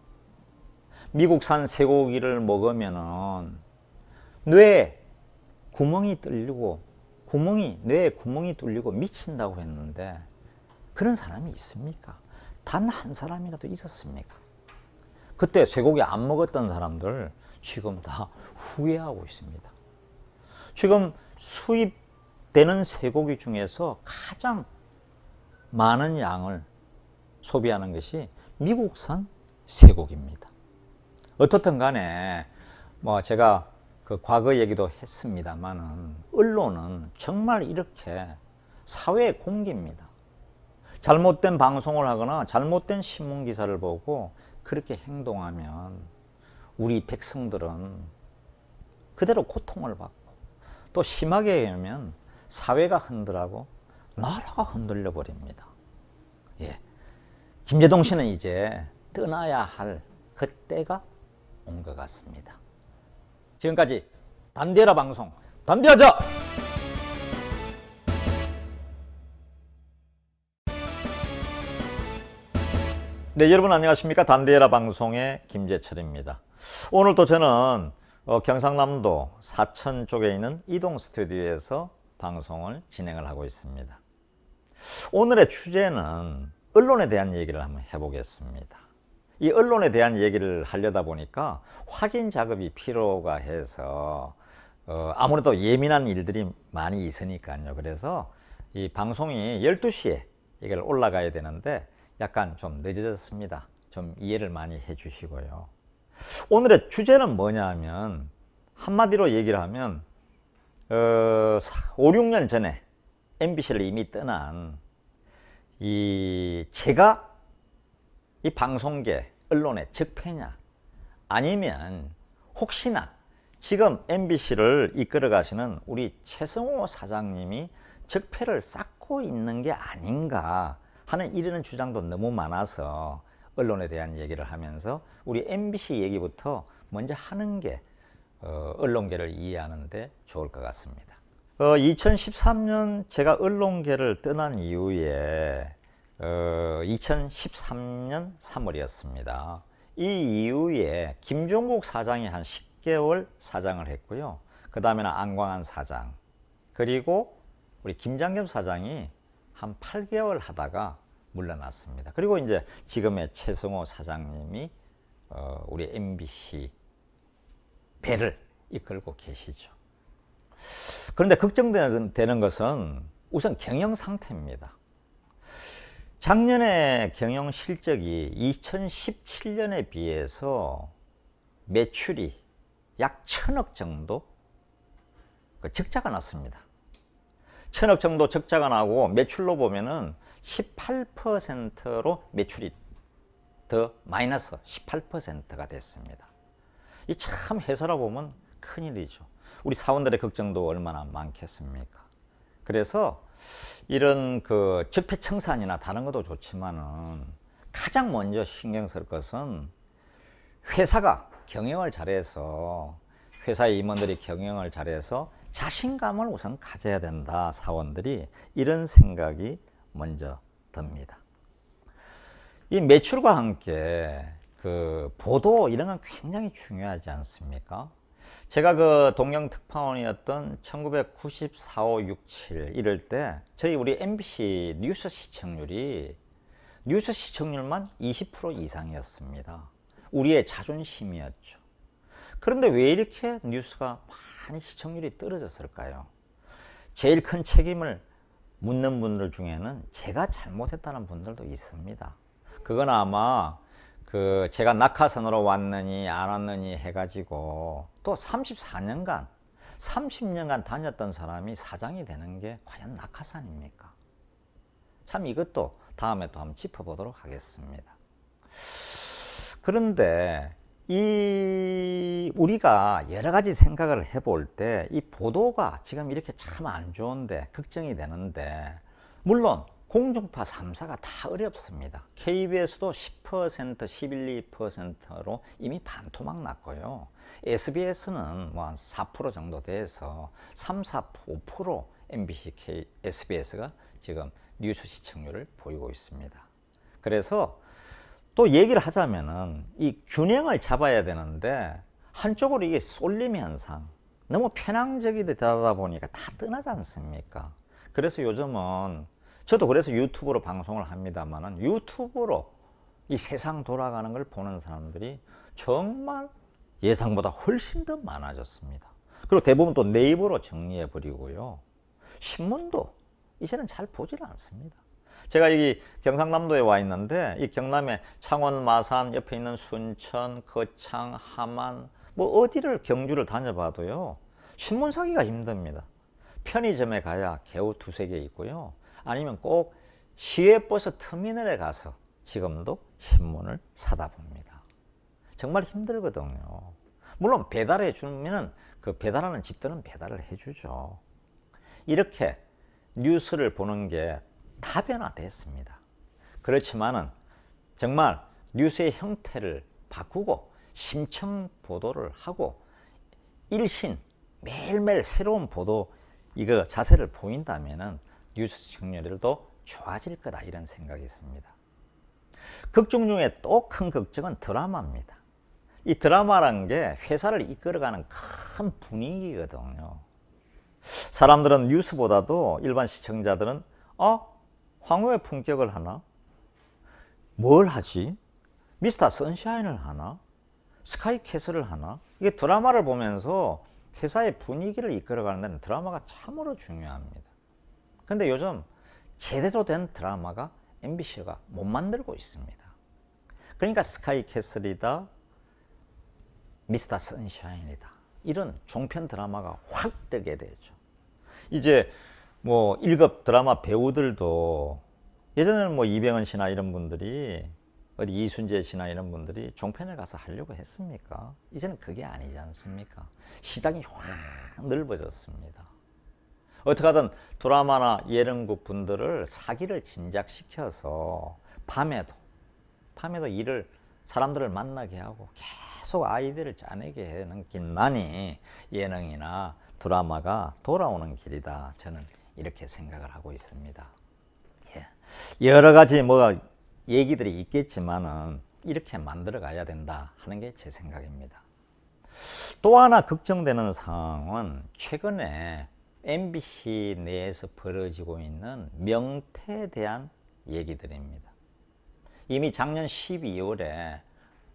미국산 쇠고기를 먹으면은 뇌에 구멍이 뚫리고 뇌에 구멍이 뚫리고 미친다고 했는데 그런 사람이 있습니까? 단 한 사람이라도 있었습니까? 그때 쇠고기 안 먹었던 사람들 지금 다 후회하고 있습니다. 지금 수입되는 쇠고기 중에서 가장 많은 양을 소비하는 것이 미국산 쇠고기입니다. 어떻든 간에 뭐 제가 그 과거 얘기도 했습니다만은 언론은 정말 이렇게 사회의 공기입니다. 잘못된 방송을 하거나 잘못된 신문 기사를 보고 그렇게 행동하면 우리 백성들은 그대로 고통을 받고 또 심하게 하면 사회가 흔들하고 나라가 흔들려 버립니다. 예. 김제동 씨는 이제 떠나야 할 그때가 온 것 같습니다. 지금까지 단디에라 방송 단디하자! 네, 여러분 안녕하십니까? 단디에라 방송의 김재철입니다. 오늘도 저는 경상남도 사천 쪽에 있는 이동 스튜디오에서 방송을 진행을 하고 있습니다. 오늘의 주제는 언론에 대한 얘기를 한번 해보겠습니다. 이 언론에 대한 얘기를 하려다 보니까 확인 작업이 필요가 해서 아무래도 예민한 일들이 많이 있으니까요. 그래서 이 방송이 12시에 이걸 올라가야 되는데 약간 좀 늦어졌습니다. 좀 이해를 많이 해 주시고요. 오늘의 주제는 뭐냐 하면 한마디로 얘기를 하면 5, 6년 전에 MBC를 이미 떠난 제가 이 방송계 언론의 적폐냐 아니면 혹시나 지금 MBC를 이끌어 가시는 우리 최성호 사장님이 적폐를 쌓고 있는 게 아닌가 하는 이런 주장도 너무 많아서 언론에 대한 얘기를 하면서 우리 MBC 얘기부터 먼저 하는 게 언론계를 이해하는 데 좋을 것 같습니다. 2013년 제가 언론계를 떠난 이후에 2013년 3월이었습니다. 이 이후에 김종국 사장이 한 10개월 사장을 했고요. 그 다음에는 안광한 사장, 그리고 우리 김장겸 사장이 한 8개월 하다가 물러났습니다. 그리고 이제 지금의 최성호 사장님이 우리 MBC 배를 이끌고 계시죠. 그런데 걱정되는 것은 우선 경영 상태입니다. 작년에 경영 실적이 2017년에 비해서 매출이 약 1,000억 정도 적자가 났습니다. 1,000억 정도 적자가 나고 매출로 보면은 18%로 매출이 더 마이너스 18%가 됐습니다. 이 참 회사라 보면 큰일이죠. 우리 사원들의 걱정도 얼마나 많겠습니까? 그래서 이런 적폐청산이나 다른 것도 좋지만은 가장 먼저 신경 쓸 것은 회사가 경영을 잘해서 회사의 임원들이 경영을 잘해서 자신감을 우선 가져야 된다. 사원들이 이런 생각이 먼저 듭니다. 이 매출과 함께 보도 이런 건 굉장히 중요하지 않습니까? 제가 그 동경 특파원이었던 1994, 5, 67 이럴 때 저희 우리 MBC 뉴스 시청률만 20% 이상이었습니다. 우리의 자존심이었죠. 그런데 왜 이렇게 뉴스가 많이 시청률이 떨어졌을까요? 제일 큰 책임을 묻는 분들 중에는 제가 잘못했다는 분들도 있습니다. 그건 아마 그 제가 낙하산으로 왔느니 안 왔느니 해가지고 또 34년간 30년간 다녔던 사람이 사장이 되는 게 과연 낙하산입니까? 참 이것도 다음에 또 한번 짚어보도록 하겠습니다. 그런데 우리가 여러 가지 생각을 해볼 때 이 보도가 지금 이렇게 참 안 좋은데 걱정이 되는데, 물론 공중파 3사가 다 어렵습니다. KBS도 10%, 11~12%로 이미 반토막 났고요. SBS는 뭐 한 4% 정도 돼서 3~4~5% MBC, SBS가 지금 뉴스 시청률을 보이고 있습니다. 그래서 또 얘기를 하자면은 이 균형을 잡아야 되는데 한쪽으로 이게 쏠림 현상, 너무 편향적이다 보니까 다 떠나지 않습니까? 그래서 요즘은 저도 그래서 유튜브로 방송을 합니다만은 유튜브로 이 세상 돌아가는 걸 보는 사람들이 정말 예상보다 훨씬 더 많아졌습니다. 그리고 대부분 또 네이버로 정리해 버리고요. 신문도 이제는 잘 보질 않습니다. 제가 여기 경상남도에 와 있는데 이 경남의 창원, 마산, 옆에 있는 순천, 거창, 함안 뭐 어디를 경주를 다녀봐도요. 신문 사기가 힘듭니다. 편의점에 가야 겨우 2~3개 있고요. 아니면 꼭 시외버스 터미널에 가서 지금도 신문을 사다 봅니다. 정말 힘들거든요. 물론 배달해 주면 그 배달하는 집들은 배달을 해주죠. 이렇게 뉴스를 보는 게 다변화됐습니다. 그렇지만은 정말 뉴스의 형태를 바꾸고 심층 보도를 하고 일신 매일매일 새로운 보도 이거 자세를 보인다면은 뉴스 시청률도 좋아질 거다 이런 생각이 있습니다. 걱정 중에 또 큰 걱정은 드라마입니다. 이 드라마란 게 회사를 이끌어가는 큰 분위기거든요. 사람들은 뉴스보다도 일반 시청자들은 황후의 품격을 하나? 뭘 하지? 미스터 선샤인을 하나? 스카이캐슬을 하나? 이게 드라마를 보면서 회사의 분위기를 이끌어가는 데는 드라마가 참으로 중요합니다. 근데 요즘 제대로 된 드라마가 MBC가 못 만들고 있습니다. 그러니까 스카이캐슬이다, 미스터 선샤인이다, 이런 종편 드라마가 확 뜨게 되죠. 이제 뭐 1급 드라마 배우들도 예전에는 뭐 이병헌 씨나 이런 분들이 어디 이순재 씨나 이런 분들이 종편에 가서 하려고 했습니까? 이제는 그게 아니지 않습니까? 시장이 확 넓어졌습니다. 어떻게 하든 드라마나 예능국 분들을 사기를 진작시켜서 밤에도 사람들을 만나게 하고 계속 아이디어를 짜내게 하는 길만이 예능이나 드라마가 돌아오는 길이다. 저는 이렇게 생각을 하고 있습니다. 여러 가지 뭐 얘기들이 있겠지만은 이렇게 만들어 가야 된다 하는 게 제 생각입니다. 또 하나 걱정되는 상황은 최근에 MBC 내에서 벌어지고 있는 명태에 대한 얘기들입니다. 이미 작년 12월에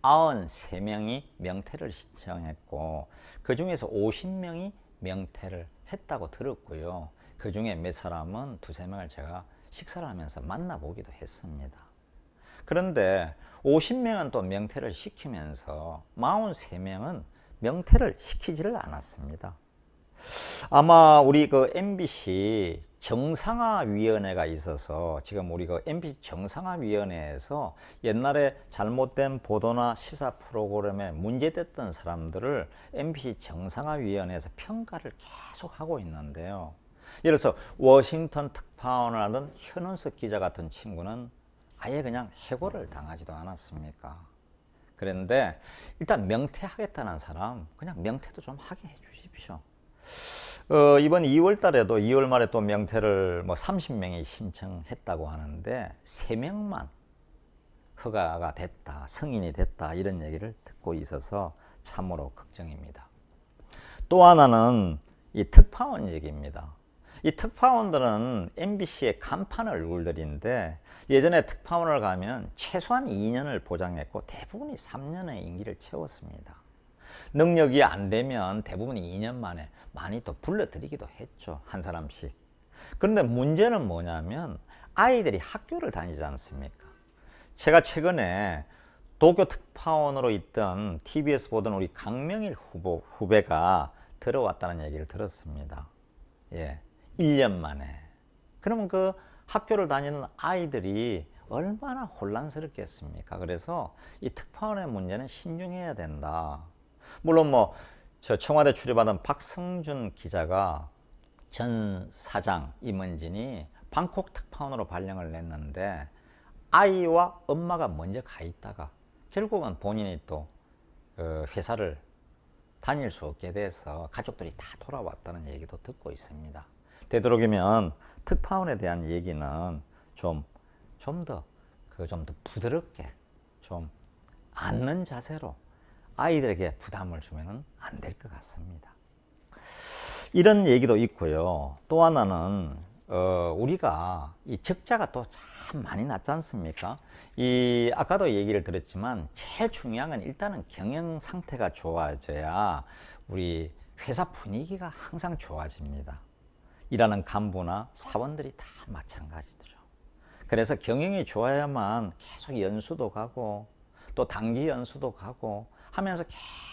93명이 명태를 신청했고 그 중에서 50명이 명태를 했다고 들었고요. 그 중에 몇 사람은 2~3명을 제가 식사를 하면서 만나보기도 했습니다. 그런데 50명은 또 명태를 시키면서 43명은 명태를 시키지를 않았습니다. 아마 우리 그 MBC 정상화위원회가 있어서 지금 우리 그 MBC 정상화위원회에서 옛날에 잘못된 보도나 시사 프로그램에 문제됐던 사람들을 MBC 정상화위원회에서 평가를 계속 하고 있는데요. 예를 들어서 워싱턴 특파원을 하던 현원석 기자 같은 친구는 아예 그냥 해고를 당하지도 않았습니까? 그런데 일단 명퇴하겠다는 사람 그냥 명퇴도 좀 하게 해 주십시오. 이번 2월 달에도 2월 말에 또 명퇴를 뭐 30명이 신청했다고 하는데 3명만 허가가 됐다, 승인이 됐다 이런 얘기를 듣고 있어서 참으로 걱정입니다. 또 하나는 이 특파원 얘기입니다. 이 특파원들은 MBC의 간판 얼굴들인데 예전에 특파원을 가면 최소한 2년을 보장했고 대부분이 3년의 임기를 채웠습니다. 능력이 안 되면 대부분 2년 만에 많이 또 불러들이기도 했죠. 한 사람씩. 그런데 문제는 뭐냐면 아이들이 학교를 다니지 않습니까? 제가 최근에 도쿄 특파원으로 있던 TBS 보던 우리 강명일 후배가 들어왔다는 얘기를 들었습니다. 예, 1년 만에. 그러면 그 학교를 다니는 아이들이 얼마나 혼란스럽겠습니까? 그래서 이 특파원의 문제는 신중해야 된다. 물론 뭐 저 청와대 출입하던 박승준 기자가 전 사장 임은진이 방콕 특파원으로 발령을 냈는데 아이와 엄마가 먼저 가 있다가 결국은 본인이 또 회사를 다닐 수 없게 돼서 가족들이 다 돌아왔다는 얘기도 듣고 있습니다. 되도록이면 특파원에 대한 얘기는 좀 더 부드럽게 좀 앉는 자세로 아이들에게 부담을 주면 안 될 것 같습니다. 이런 얘기도 있고요. 또 하나는 우리가 이 적자가 또 참 많이 났지 않습니까? 이 아까도 얘기를 들었지만 제일 중요한 건 일단은 경영 상태가 좋아져야 우리 회사 분위기가 항상 좋아집니다. 일하는 간부나 사원들이 다 마찬가지죠. 그래서 경영이 좋아야만 계속 연수도 가고 또 단기 연수도 가고 하면서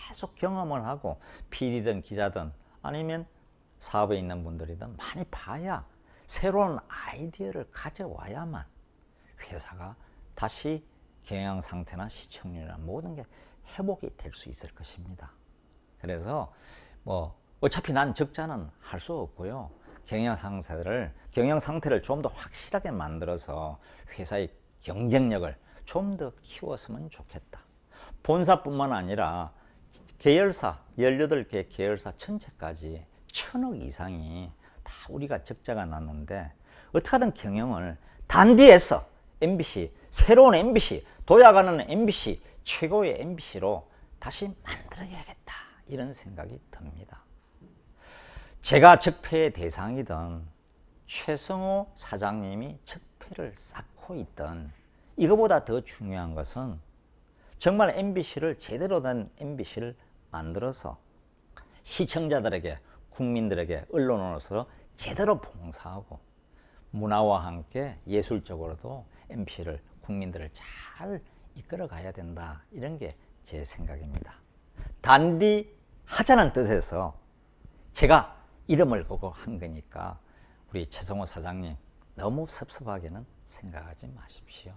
계속 경험을 하고 PD든 기자든 아니면 사업에 있는 분들이든 많이 봐야 새로운 아이디어를 가져와야만 회사가 다시 경영 상태나 시청률이나 모든 게 회복이 될 수 있을 것입니다. 그래서 뭐 어차피 난 적자는 할 수 없고요. 경영 상태를 좀 더 확실하게 만들어서 회사의 경쟁력을 좀 더 키웠으면 좋겠다. 본사뿐만 아니라 계열사 18개 계열사 전체까지 1000억 이상이 다 우리가 적자가 났는데 어떻게든 경영을 단디해서 MBC, 새로운 MBC, 도약하는 MBC, 최고의 MBC로 다시 만들어야겠다 이런 생각이 듭니다. 제가 적폐의 대상이든 최성호 사장님이 적폐를 쌓고 있던 이거보다 더 중요한 것은 정말 MBC를 제대로 된 MBC를 만들어서 시청자들에게 국민들에게 언론으로서 제대로 봉사하고 문화와 함께 예술적으로도 MBC를 국민들을 잘 이끌어 가야 된다 이런 게 제 생각입니다. 단디 하자는 뜻에서 제가 이름을 보고 한 거니까 우리 최성호 사장님 너무 섭섭하게는 생각하지 마십시오.